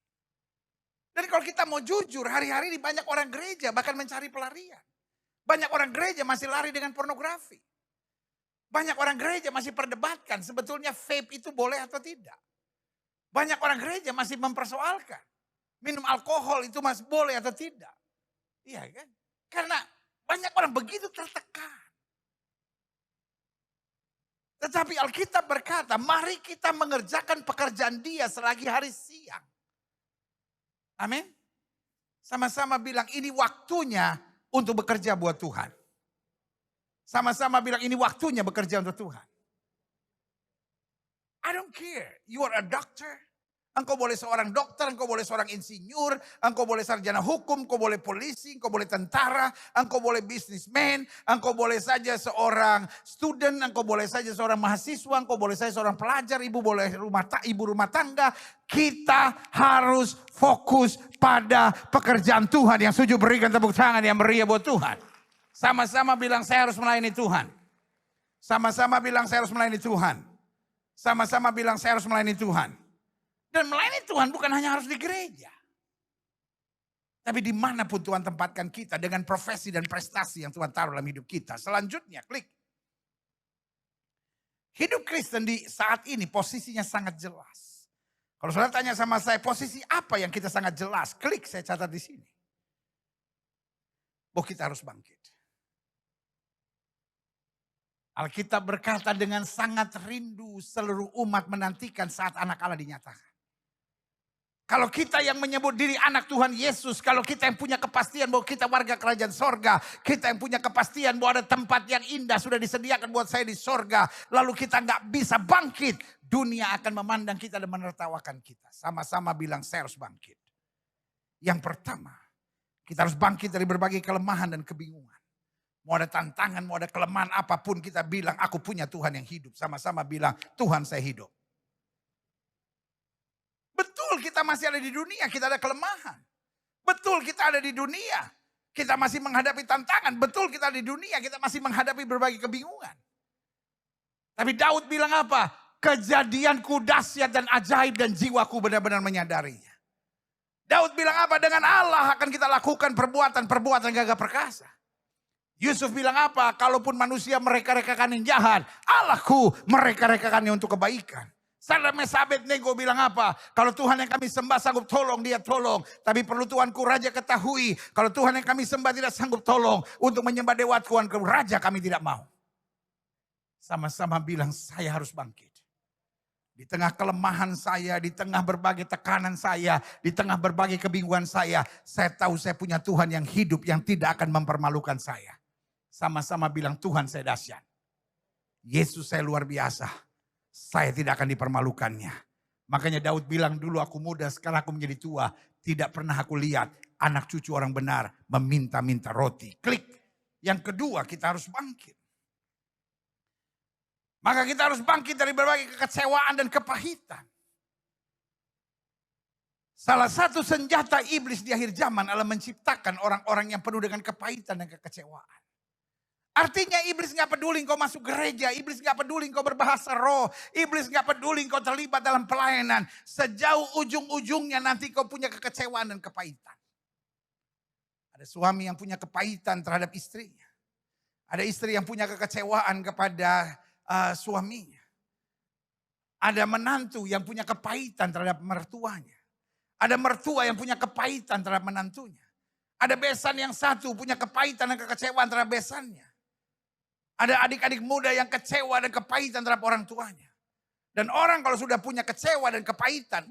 Dan kalau kita mau jujur, hari-hari ini banyak orang gereja bahkan mencari pelarian. Banyak orang gereja masih lari dengan pornografi. Banyak orang gereja masih perdebatkan sebetulnya vape itu boleh atau tidak. Banyak orang gereja masih mempersoalkan. Minum alkohol itu masih boleh atau tidak. Iya kan? Karena banyak orang begitu tertekan. Tetapi Alkitab berkata, mari kita mengerjakan pekerjaan Dia selagi hari siang. Amin. Sama-sama bilang ini waktunya untuk bekerja buat Tuhan. Sama-sama bilang ini waktunya bekerja untuk Tuhan. I don't care. You are a doctor. Engkau boleh seorang dokter, engkau boleh seorang insinyur, engkau boleh sarjana hukum, engkau boleh polisi, engkau boleh tentara, engkau boleh businessman, engkau boleh saja seorang student, engkau boleh saja seorang mahasiswa, engkau boleh saja seorang pelajar, ibu boleh ibu rumah tangga. Kita harus fokus pada pekerjaan Tuhan. Yang setuju berikan tepuk tangan yang meriah buat Tuhan. Sama-sama bilang saya harus melayani Tuhan. Sama-sama bilang saya harus melayani Tuhan. Sama-sama bilang saya harus melayani Tuhan. Dan melayani Tuhan bukan hanya harus di gereja. Tapi dimanapun Tuhan tempatkan kita dengan profesi dan prestasi yang Tuhan taruh dalam hidup kita. Selanjutnya klik. Hidup Kristen di saat ini posisinya sangat jelas. Kalau saudara tanya sama saya posisi apa yang kita sangat jelas. Klik saya catat di sini. Bahwa kita harus bangkit. Alkitab berkata dengan sangat rindu seluruh umat menantikan saat anak Allah dinyatakan. Kalau kita yang menyebut diri anak Tuhan Yesus, kalau kita yang punya kepastian bahwa kita warga kerajaan sorga, kita yang punya kepastian bahwa ada tempat yang indah sudah disediakan buat saya di sorga, lalu kita nggak bisa bangkit, dunia akan memandang kita dan menertawakan kita. Sama-sama bilang saya harus bangkit. Yang pertama, kita harus bangkit dari berbagai kelemahan dan kebingungan. Mau ada tantangan, mau ada kelemahan apapun kita bilang aku punya Tuhan yang hidup. Sama-sama bilang Tuhan saya hidup. Betul kita masih ada di dunia, kita ada kelemahan. Betul kita ada di dunia, kita masih menghadapi tantangan. Betul kita ada di dunia, kita masih menghadapi berbagai kebingungan. Tapi Daud bilang apa? Kejadianku dahsyat dan ajaib dan jiwaku benar-benar menyadarinya. Daud bilang apa? Dengan Allah akan kita lakukan perbuatan-perbuatan gagah perkasa. Yusuf bilang apa? Kalaupun manusia mereka-rekakan yang jahat, Allahku mereka-rekakannya untuk kebaikan. Sadrak Mesak Abednego bilang apa? Kalau Tuhan yang kami sembah sanggup tolong, dia tolong. Tapi perlu Tuanku Raja ketahui, kalau Tuhan yang kami sembah tidak sanggup tolong untuk menyembah dewa Tuanku Raja, kami tidak mau. Sama-sama bilang, saya harus bangkit. Di tengah kelemahan saya, di tengah berbagai tekanan saya, di tengah berbagai kebingungan saya tahu saya punya Tuhan yang hidup, yang tidak akan mempermalukan saya. Sama-sama bilang, Tuhan saya dahsyat. Yesus saya luar biasa. Saya tidak akan dipermalukannya. Makanya Daud bilang, dulu aku muda, sekarang aku menjadi tua. Tidak pernah aku lihat anak cucu orang benar meminta-minta roti. Klik. Yang kedua, kita harus bangkit. Maka kita harus bangkit dari berbagai kekecewaan dan kepahitan. Salah satu senjata iblis di akhir zaman adalah menciptakan orang-orang yang penuh dengan kepahitan dan kekecewaan. Artinya iblis gak peduli engkau masuk gereja, iblis gak peduli engkau berbahasa roh, iblis gak peduli engkau terlibat dalam pelayanan. Sejauh ujung-ujungnya nanti kau punya kekecewaan dan kepahitan. Ada suami yang punya kepahitan terhadap istrinya. Ada istri yang punya kekecewaan kepada suaminya. Ada menantu yang punya kepahitan terhadap mertuanya. Ada mertua yang punya kepahitan terhadap menantunya. Ada besan yang satu punya kepahitan dan kekecewaan terhadap besannya. Ada adik-adik muda yang kecewa dan kepahitan terhadap orang tuanya. Dan orang kalau sudah punya kecewa dan kepahitan,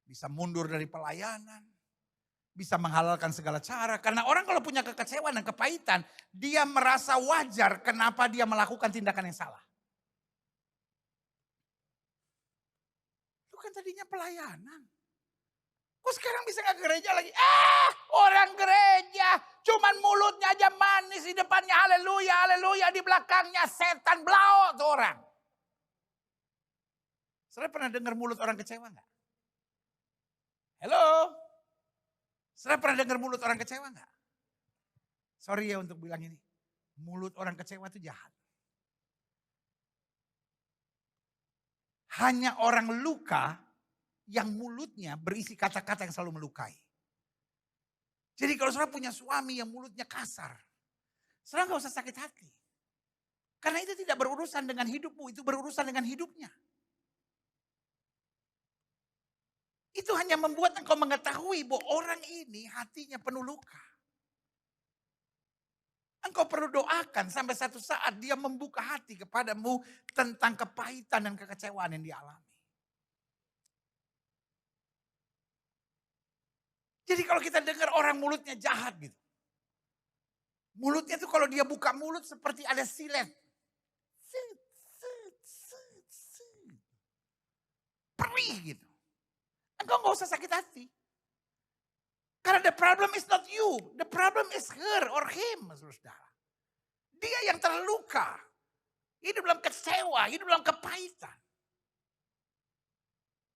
bisa mundur dari pelayanan. Bisa menghalalkan segala cara. Karena orang kalau punya kekecewaan dan kepahitan, dia merasa wajar kenapa dia melakukan tindakan yang salah. Itu kan tadinya pelayanan. Kok sekarang bisa gak ke gereja lagi? Orang gereja cuman mulutnya aja manis, di depannya haleluya, haleluya, di belakangnya setan blau tuh orang. Saudara pernah dengar mulut orang kecewa gak? Halo? Saudara pernah dengar mulut orang kecewa gak? Sorry ya untuk bilang ini. Mulut orang kecewa itu jahat. Hanya orang luka yang mulutnya berisi kata-kata yang selalu melukai. Jadi kalau saudara punya suami yang mulutnya kasar, saudara gak usah sakit hati. Karena itu tidak berurusan dengan hidupmu, itu berurusan dengan hidupnya. Itu hanya membuat engkau mengetahui bahwa orang ini hatinya penuh luka. Engkau perlu doakan sampai satu saat dia membuka hati kepadamu tentang kepahitan dan kekecewaan yang dia alami. Jadi kalau kita dengar orang mulutnya jahat gitu. Mulutnya tuh kalau dia buka mulut seperti ada silet. Perih gitu. Engkau gak usah sakit hati. Karena the problem is not you. The problem is her or him. Saudara. Dia yang terluka. Hidup dalam kecewa, hidup dalam kepahitan.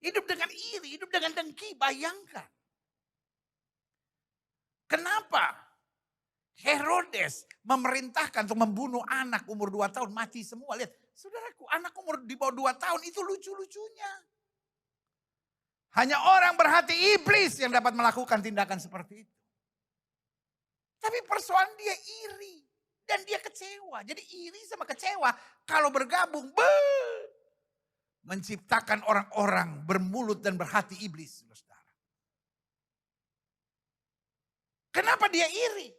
Hidup dengan iri, hidup dengan dengki, bayangkan. Kenapa Herodes memerintahkan untuk membunuh anak umur 2 tahun mati semua. Lihat, saudaraku, anak umur di bawah 2 tahun itu lucu-lucunya. Hanya orang berhati iblis yang dapat melakukan tindakan seperti itu. Tapi persoalan dia iri dan dia kecewa. Jadi iri sama kecewa kalau bergabung menciptakan orang-orang bermulut dan berhati iblis. Kenapa dia iri?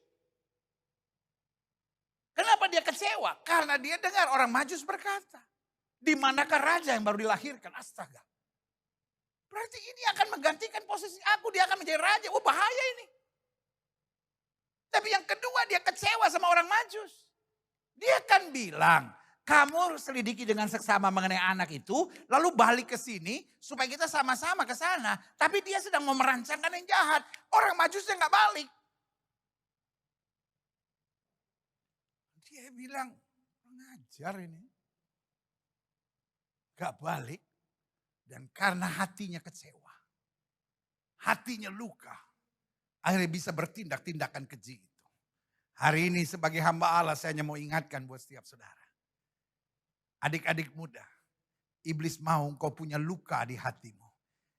Kenapa dia kecewa? Karena dia dengar orang Majus berkata, di manakah raja yang baru dilahirkan? Astaga. Berarti ini akan menggantikan posisi aku, dia akan menjadi raja. Oh bahaya ini. Tapi yang kedua dia kecewa sama orang Majus. Dia kan bilang, kamu selidiki dengan seksama mengenai anak itu, lalu balik ke sini supaya kita sama-sama ke sana. Tapi dia sedang mau merancangkan yang jahat. Orang Majusnya nggak balik. Dia bilang, pengajar ini. Gak balik. Dan karena hatinya kecewa. Hatinya luka. Akhirnya bisa bertindak tindakan keji itu. Hari ini sebagai hamba Allah saya hanya mau ingatkan buat setiap saudara. Adik-adik muda. Iblis mau engkau punya luka di hatimu.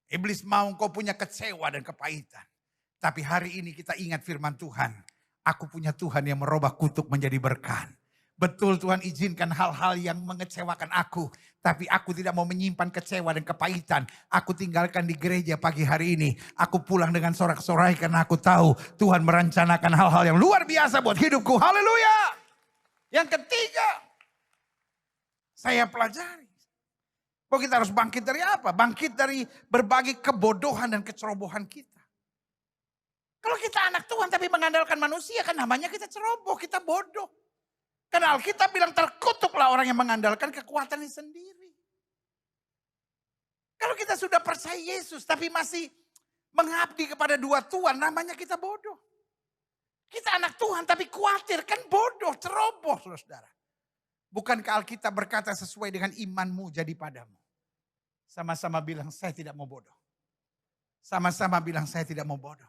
Iblis mau engkau punya kecewa dan kepahitan. Tapi hari ini kita ingat firman Tuhan. Aku punya Tuhan yang merubah kutuk menjadi berkat. Betul Tuhan izinkan hal-hal yang mengecewakan aku. Tapi aku tidak mau menyimpan kecewa dan kepahitan. Aku tinggalkan di gereja pagi hari ini. Aku pulang dengan sorak-sorai karena aku tahu Tuhan merencanakan hal-hal yang luar biasa buat hidupku. Haleluya. Yang ketiga, saya pelajari. Bahwa kita harus bangkit dari apa? Bangkit dari berbagai kebodohan dan kecerobohan kita. Kalau kita anak Tuhan tapi mengandalkan manusia, kan namanya kita ceroboh, kita bodoh. Karena Alkitab bilang terkutuklah orang yang mengandalkan kekuatannya sendiri. Kalau kita sudah percaya Yesus tapi masih mengabdi kepada dua Tuhan, namanya kita bodoh. Kita anak Tuhan tapi khawatir, kan bodoh, ceroboh saudara. Bukankah Alkitab berkata sesuai dengan imanmu jadi padamu. Sama-sama bilang saya tidak mau bodoh. Sama-sama bilang saya tidak mau bodoh.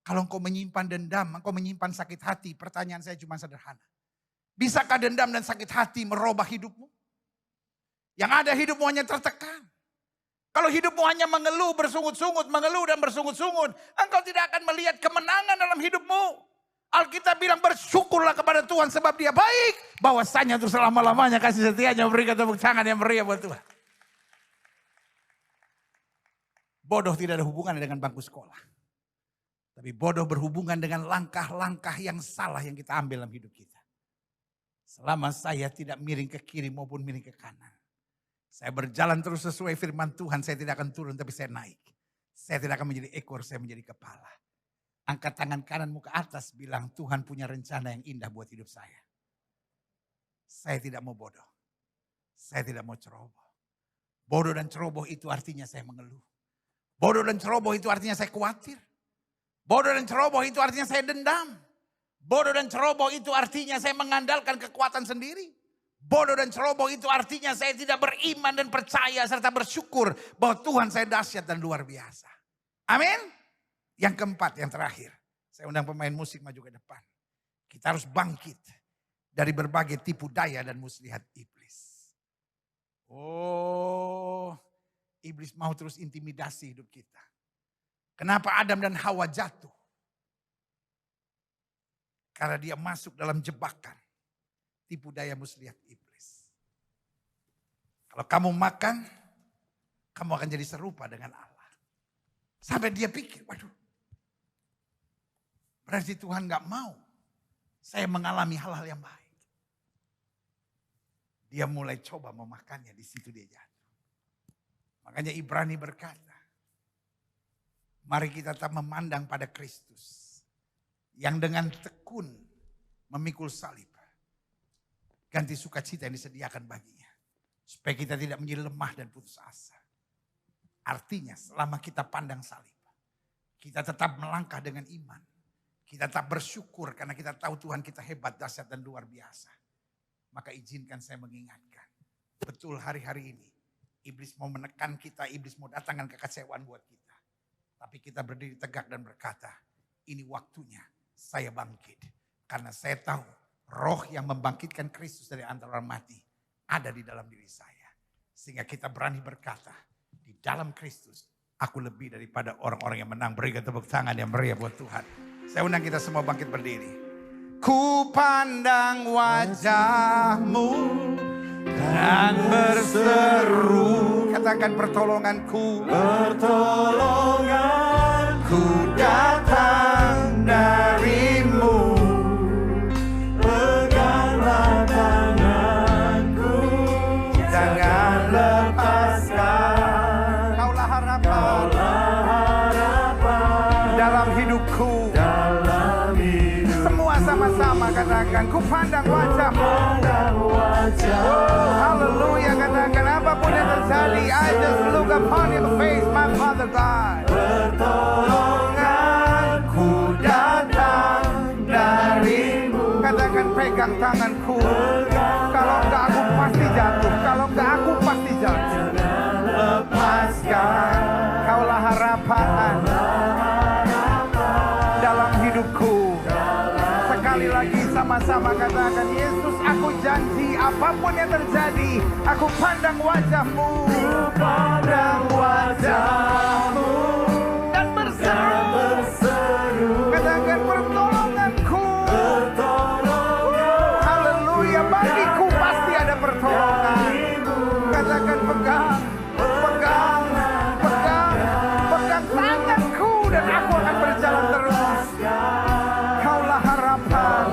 Kalau engkau menyimpan dendam, engkau menyimpan sakit hati, pertanyaan saya cuma sederhana. Bisakah dendam dan sakit hati merubah hidupmu? Yang ada hidupmu hanya tertekan. Kalau hidupmu hanya mengeluh, bersungut-sungut, mengeluh dan bersungut-sungut, engkau tidak akan melihat kemenangan dalam hidupmu. Alkitab bilang bersyukurlah kepada Tuhan sebab dia baik. Bahwasanya untuk selama-lamanya kasih setianya, berikan tepuk tangan yang meriah buat Tuhan. Bodoh tidak ada hubungannya dengan bangku sekolah. Tapi bodoh berhubungan dengan langkah-langkah yang salah yang kita ambil dalam hidup kita. Selama saya tidak miring ke kiri maupun miring ke kanan. Saya berjalan terus sesuai firman Tuhan. Saya tidak akan turun tapi saya naik. Saya tidak akan menjadi ekor, saya menjadi kepala. Angkat tangan kananmu ke atas bilang Tuhan punya rencana yang indah buat hidup saya. Saya tidak mau bodoh. Saya tidak mau ceroboh. Bodoh dan ceroboh itu artinya saya mengeluh. Bodoh dan ceroboh itu artinya saya khawatir. Bodoh dan ceroboh itu artinya saya dendam. Bodoh dan ceroboh itu artinya saya mengandalkan kekuatan sendiri. Bodoh dan ceroboh itu artinya saya tidak beriman dan percaya serta bersyukur bahwa Tuhan saya dahsyat dan luar biasa. Amin. Yang keempat, yang terakhir. Saya undang pemain musik maju ke depan. Kita harus bangkit dari berbagai tipu daya dan muslihat iblis. Oh, iblis mau terus intimidasi hidup kita. Kenapa Adam dan Hawa jatuh? Karena dia masuk dalam jebakan tipu daya muslihat iblis. Kalau kamu makan, kamu akan jadi serupa dengan Allah. Sampai dia pikir, waduh, berarti Tuhan gak mau saya mengalami hal-hal yang baik. Dia mulai coba memakannya, di situ dia jatuh. Makanya Ibrani berkata, mari kita tetap memandang pada Kristus. Yang dengan tekun memikul salib. Ganti sukacita yang disediakan baginya. Supaya kita tidak menjadi lemah dan putus asa. Artinya selama kita pandang salib. Kita tetap melangkah dengan iman. Kita tetap bersyukur karena kita tahu Tuhan kita hebat, dahsyat dan luar biasa. Maka izinkan saya mengingatkan. Betul hari-hari ini. Iblis mau menekan kita, iblis mau datangkan kekecewaan buat kita. Tapi kita berdiri tegak dan berkata, ini waktunya. Saya bangkit. Karena saya tahu roh yang membangkitkan Kristus dari antara orang mati ada di dalam diri saya. Sehingga kita berani berkata, di dalam Kristus aku lebih daripada orang-orang yang menang. Berikan tepuk tangan yang meriah buat Tuhan. Saya undang kita semua bangkit berdiri. Ku pandang wajahmu dan berseru. Katakan pertolonganku. Pertolonganku datang darimu. Peganglah tanganku, jangan lepaskan. Kaulah harapan dalam hidupku. Semua sama-sama katakan, ku pandang wajahmu. Oh, haleluya, katakan apapun yang terjadi, I just look upon your face, my Father God. Pertolonganku datang darimu. Katakan pegang tanganku. Kalau enggak aku pasti jatuh. Kalau enggak aku pasti jatuh. Lepaskan. Kaulah harapan dalam hidupku. Sekali lagi sama-sama katakan, Yesus aku janji apapun yang terjadi, aku pandang wajahmu. Pandang wajahmu dan berseru. Katakan pertolonganku. pertolongan. Katakan pegang, pegang, pegang, pegang tanganku dan aku akan berjalan terus. Kaulah harapan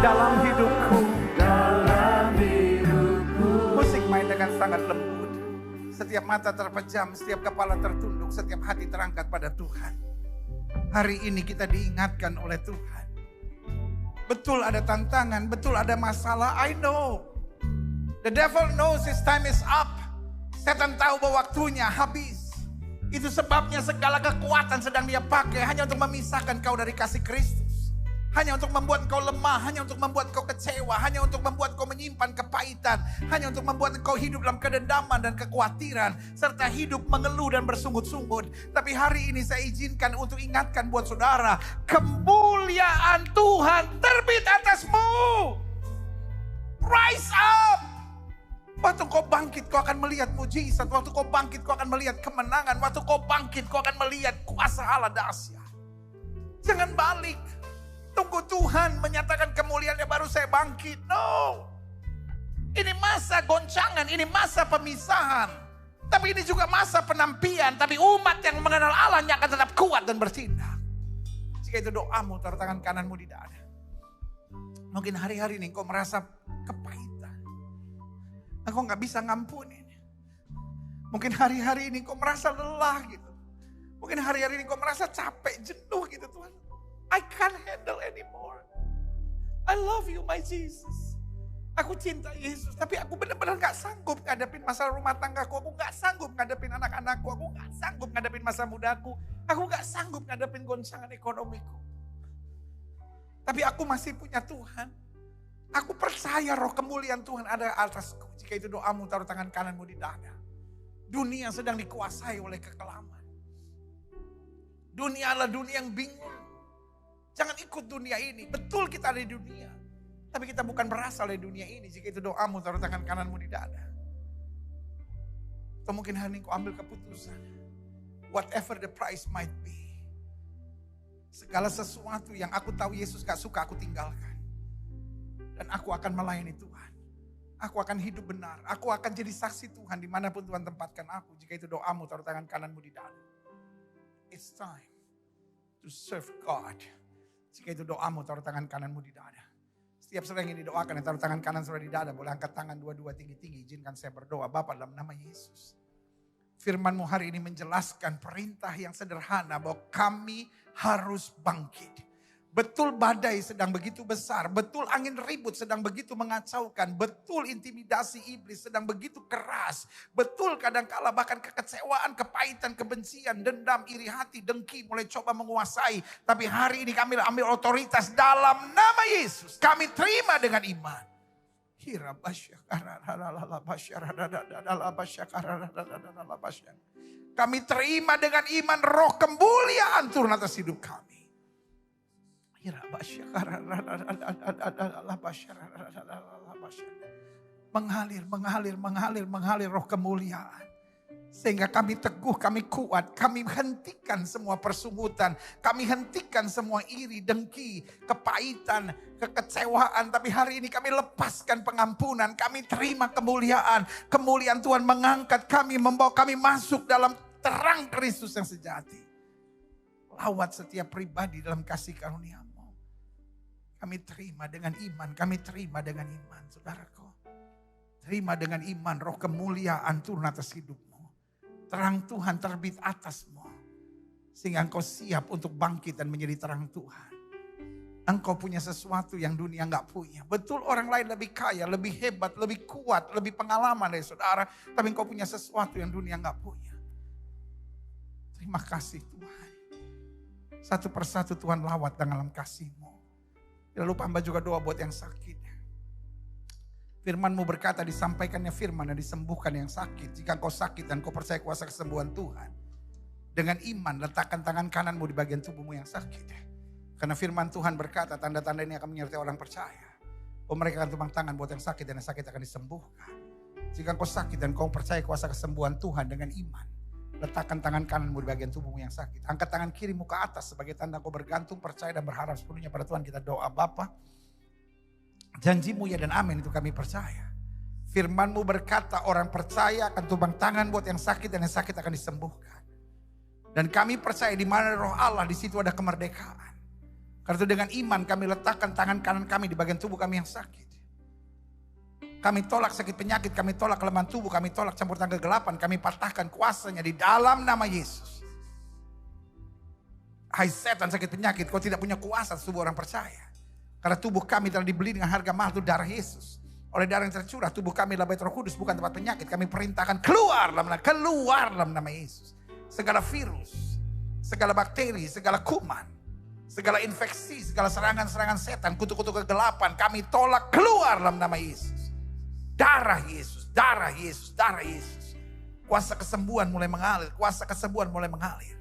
dalam hidupku. Musik main dengan sangat lembut. Setiap mata terpejam, setiap kepala tertunduk, setiap hati terangkat pada Tuhan. Hari ini kita diingatkan oleh Tuhan. Betul ada tantangan, betul ada masalah, I know. The devil knows his time is up. Setan tahu bahwa waktunya habis. Itu sebabnya segala kekuatan sedang dia pakai hanya untuk memisahkan kau dari kasih Kristus. Hanya untuk membuat kau lemah, hanya untuk membuat kau kecewa, hanya untuk membuat kau menyimpan kepahitan, hanya untuk membuat kau hidup dalam kedendaman dan kekhawatiran, serta hidup mengeluh dan bersungut-sungut. Tapi hari ini saya izinkan untuk ingatkan buat saudara, kemuliaan Tuhan terbit atasmu. Rise up. Waktu kau bangkit kau akan melihat mujizat, waktu kau bangkit kau akan melihat kemenangan, waktu kau bangkit kau akan melihat kuasa Allah dahsyat. Jangan balik. Tunggu Tuhan menyatakan kemuliaannya baru saya bangkit. No. Ini masa goncangan, ini masa pemisahan. Tapi ini juga masa penampian. Tapi umat yang mengenal Allahnya akan tetap kuat dan bertindak. Jika itu doamu, taruh tangan kananmu di dada. Mungkin hari-hari ini kau merasa kepahitan. Engkau gak bisa ngampunin. Mungkin hari-hari ini kau merasa lelah gitu. Mungkin hari-hari ini kau merasa capek, jenuh gitu Tuhan. I can't handle anymore. I love you my Jesus. Aku cinta Yesus. Tapi aku benar-benar gak sanggup ngadepin masalah rumah tanggaku. Aku gak sanggup ngadepin anak-anakku. Aku gak sanggup ngadepin masa mudaku. Aku gak sanggup ngadepin goncangan ekonomiku. Tapi aku masih punya Tuhan. Aku percaya roh kemuliaan Tuhan ada atasku. Jika itu doamu, taruh tangan kananmu di dada. Dunia sedang dikuasai oleh kekelaman. Dunia adalah dunia yang bingung. Jangan ikut dunia ini. Betul kita ada di dunia. Tapi kita bukan berasal dari dunia ini. Jika itu doamu, taruh tangan kananmu di dada. Atau mungkin hari ini kau ambil keputusan. Whatever the price might be. Segala sesuatu yang aku tahu Yesus gak suka aku tinggalkan. Dan aku akan melayani Tuhan. Aku akan hidup benar. Aku akan jadi saksi Tuhan dimanapun Tuhan tempatkan aku. Jika itu doamu, taruh tangan kananmu di dada. It's time to serve God. Jika itu doamu, taruh tangan kananmu di dada. Setiap saudara yang didoakan, taruh tangan kanan saudara di dada. Boleh angkat tangan dua-dua tinggi-tinggi. Izinkan saya berdoa. Bapa, dalam nama Yesus. Firman-Mu hari ini menjelaskan perintah yang sederhana bahwa kami harus bangkit. Betul badai sedang begitu besar. Betul angin ribut sedang begitu mengacaukan. Betul intimidasi iblis sedang begitu keras. Betul kadangkala bahkan kekecewaan, kepahitan, kebencian, dendam, iri hati, dengki mulai coba menguasai. Tapi hari ini kami ambil otoritas dalam nama Yesus. Kami terima dengan iman. Kami terima dengan iman roh kemuliaan turun atas hidup kami. Mengalir roh kemuliaan. Sehingga kami teguh, kami kuat, kami hentikan semua persungutan. Kami hentikan semua iri, dengki, kepahitan, kekecewaan. Tapi hari ini kami lepaskan pengampunan, kami terima kemuliaan. Kemuliaan Tuhan mengangkat kami, membawa kami masuk dalam terang Kristus yang sejati. Lawat setiap pribadi dalam kasih karunia-Mu. Kami terima dengan iman, kami terima dengan iman, saudaraku. Terima dengan iman roh kemuliaan turun atas hidupmu. Terang Tuhan terbit atasmu. Sehingga engkau siap untuk bangkit dan menjadi terang Tuhan. Engkau punya sesuatu yang dunia gak punya. Betul orang lain lebih kaya, lebih hebat, lebih kuat, lebih pengalaman dari saudara. Tapi engkau punya sesuatu yang dunia gak punya. Terima kasih Tuhan. Satu persatu Tuhan lawat dalam kasih-Mu. Tidak lupa hamba juga doa buat yang sakit. Firman-Mu berkata disampaikannya firman dan disembuhkan yang sakit. Jika kau sakit dan kau percaya kuasa kesembuhan Tuhan. Dengan iman letakkan tangan kananmu di bagian tubuhmu yang sakit. Karena firman Tuhan berkata tanda-tanda ini akan menyertai orang percaya. Oh mereka akan tumpang tangan buat yang sakit dan yang sakit akan disembuhkan. Jika kau sakit dan kau percaya kuasa kesembuhan Tuhan dengan iman. Letakkan tangan kananmu di bagian tubuhmu yang sakit. Angkat tangan kirimu ke atas sebagai tanda kau bergantung, percaya dan berharap sepenuhnya pada Tuhan. Kita doa Bapa. Janjimu ya dan amin itu kami percaya. Firman-Mu berkata orang percaya akan tumbang tangan buat yang sakit dan yang sakit akan disembuhkan. Dan kami percaya di mana roh Allah di situ ada kemerdekaan. Karena itu dengan iman kami letakkan tangan kanan kami di bagian tubuh kami yang sakit. Kami tolak sakit penyakit, kami tolak kelemahan tubuh, kami tolak campur tangan kegelapan, kami patahkan kuasanya di dalam nama Yesus. Hai setan sakit penyakit, kau tidak punya kuasa tubuh orang percaya. Karena tubuh kami telah dibeli dengan harga mahal itu darah Yesus. Oleh darah yang tercurah tubuh kami adalah bait Roh Kudus, bukan tempat penyakit. Kami perintahkan keluar dalam nama Yesus. Segala virus, segala bakteri, segala kuman, segala infeksi, segala serangan-serangan setan, kutuk-kutuk kegelapan kami tolak keluar dalam nama Yesus. Darah Yesus, darah Yesus, darah Yesus. Kuasa kesembuhan mulai mengalir, kuasa kesembuhan mulai mengalir.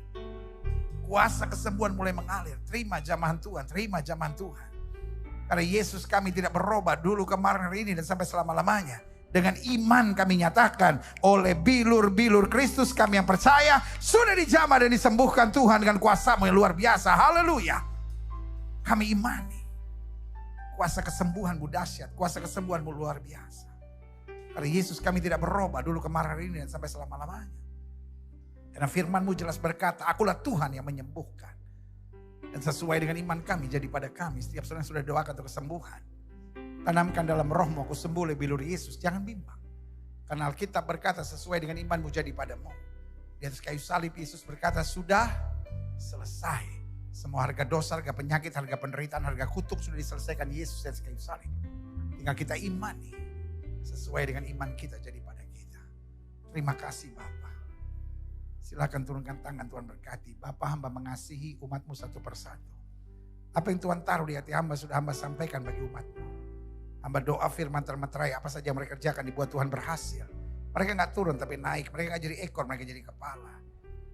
Kuasa kesembuhan mulai mengalir. Terima jamahan Tuhan, terima jamahan Tuhan. Karena Yesus kami tidak berubah dulu, kemarin, hari ini, dan sampai selama-lamanya. Dengan iman kami nyatakan oleh bilur-bilur Kristus kami yang percaya sudah dijamah dan disembuhkan Tuhan dengan kuasa-Mu yang luar biasa. Haleluya. Kami imani. Kuasa kesembuhan-Mu dahsyat, kuasa kesembuhan-Mu luar biasa. Karena Yesus kami tidak berubah dulu, kemarin, hari ini, dan sampai selama-lamanya. Karena firman-Mu jelas berkata, akulah Tuhan yang menyembuhkan. Dan sesuai dengan iman kami, jadi pada kami setiap saudara yang sudah doakan untuk kesembuhan. Tanamkan dalam rohmu, aku sembuh oleh bilur Yesus. Jangan bimbang. Karena Alkitab berkata sesuai dengan imanmu jadi padamu. Di atas kayu salib Yesus berkata sudah selesai. Semua harga dosa, harga penyakit, harga penderitaan, harga kutuk sudah diselesaikan Yesus di atas kayu salib. Tinggal kita imani. Sesuai dengan iman kita jadi pada kita. Terima kasih Bapa. Silakan turunkan tangan, Tuhan berkati. Bapa, hamba mengasihi umat-Mu satu persatu. Apa yang Tuhan taruh di hati hamba sudah hamba sampaikan bagi umat-Mu. Hamba doa firman termeterai, apa saja yang mereka kerjakan dibuat Tuhan berhasil. Mereka gak turun tapi naik, mereka gak jadi ekor, mereka jadi kepala.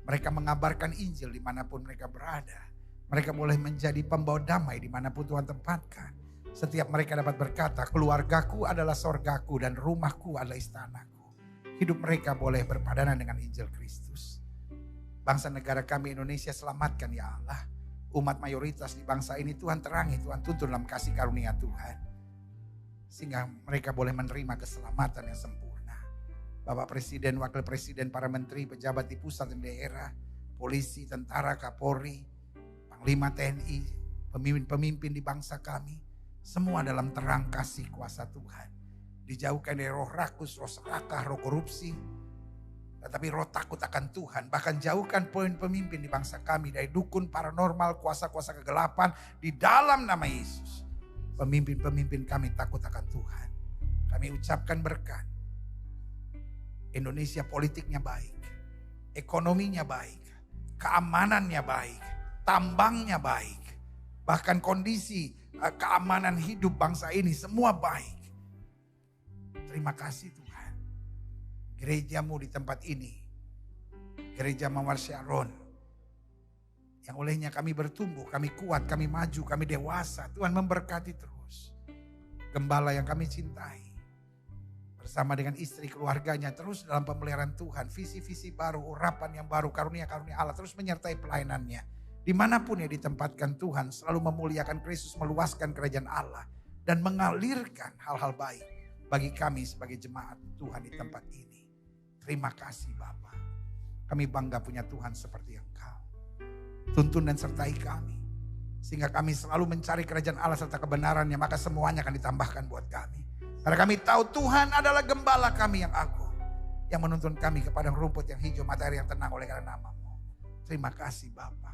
Mereka mengabarkan Injil dimanapun mereka berada. Mereka boleh menjadi pembawa damai dimanapun Tuhan tempatkan. Setiap mereka dapat berkata, keluargaku adalah sorgaku dan rumahku adalah istanaku. Hidup mereka boleh berpadanan dengan Injil Kristus. Bangsa negara kami Indonesia selamatkan ya Allah. Umat mayoritas di bangsa ini Tuhan terangi, Tuhan tuntun dalam kasih karunia Tuhan. Sehingga mereka boleh menerima keselamatan yang sempurna. Bapak Presiden, Wakil Presiden, para menteri, pejabat di pusat dan daerah, polisi, tentara, Kapolri, Panglima TNI, pemimpin-pemimpin di bangsa kami. Semua dalam terang kasih kuasa Tuhan. Dijauhkan dari roh rakus, roh serakah, roh korupsi. Tetapi roh takut akan Tuhan. Bahkan jauhkan poin pemimpin di bangsa kami dari dukun paranormal, kuasa-kuasa kegelapan di dalam nama Yesus. Pemimpin-pemimpin kami takut akan Tuhan. Kami ucapkan berkat. Indonesia politiknya baik. Ekonominya baik. Keamanannya baik. Tambangnya baik. Bahkan kondisi keamanan hidup bangsa ini semua baik. Terima kasih Tuhan. Gerejamu di tempat ini, gereja Mawar Syaron, yang olehnya kami bertumbuh, kami kuat, kami maju, kami dewasa. Tuhan memberkati terus. Gembala yang kami cintai, bersama dengan istri keluarganya terus dalam pemeliharaan Tuhan. Visi-visi baru, urapan yang baru, karunia-karunia Allah terus menyertai pelayanannya. Dimanapun yang ditempatkan Tuhan selalu memuliakan Kristus, meluaskan kerajaan Allah. Dan mengalirkan hal-hal baik bagi kami sebagai jemaat Tuhan di tempat ini. Terima kasih Bapa. Kami bangga punya Tuhan seperti Engkau. Tuntun dan sertai kami. Sehingga kami selalu mencari kerajaan Allah serta kebenarannya. Maka semuanya akan ditambahkan buat kami. Karena kami tahu Tuhan adalah gembala kami yang agung. Yang menuntun kami ke padang rumput yang hijau, matahari yang tenang oleh karena nama-Mu. Terima kasih Bapa.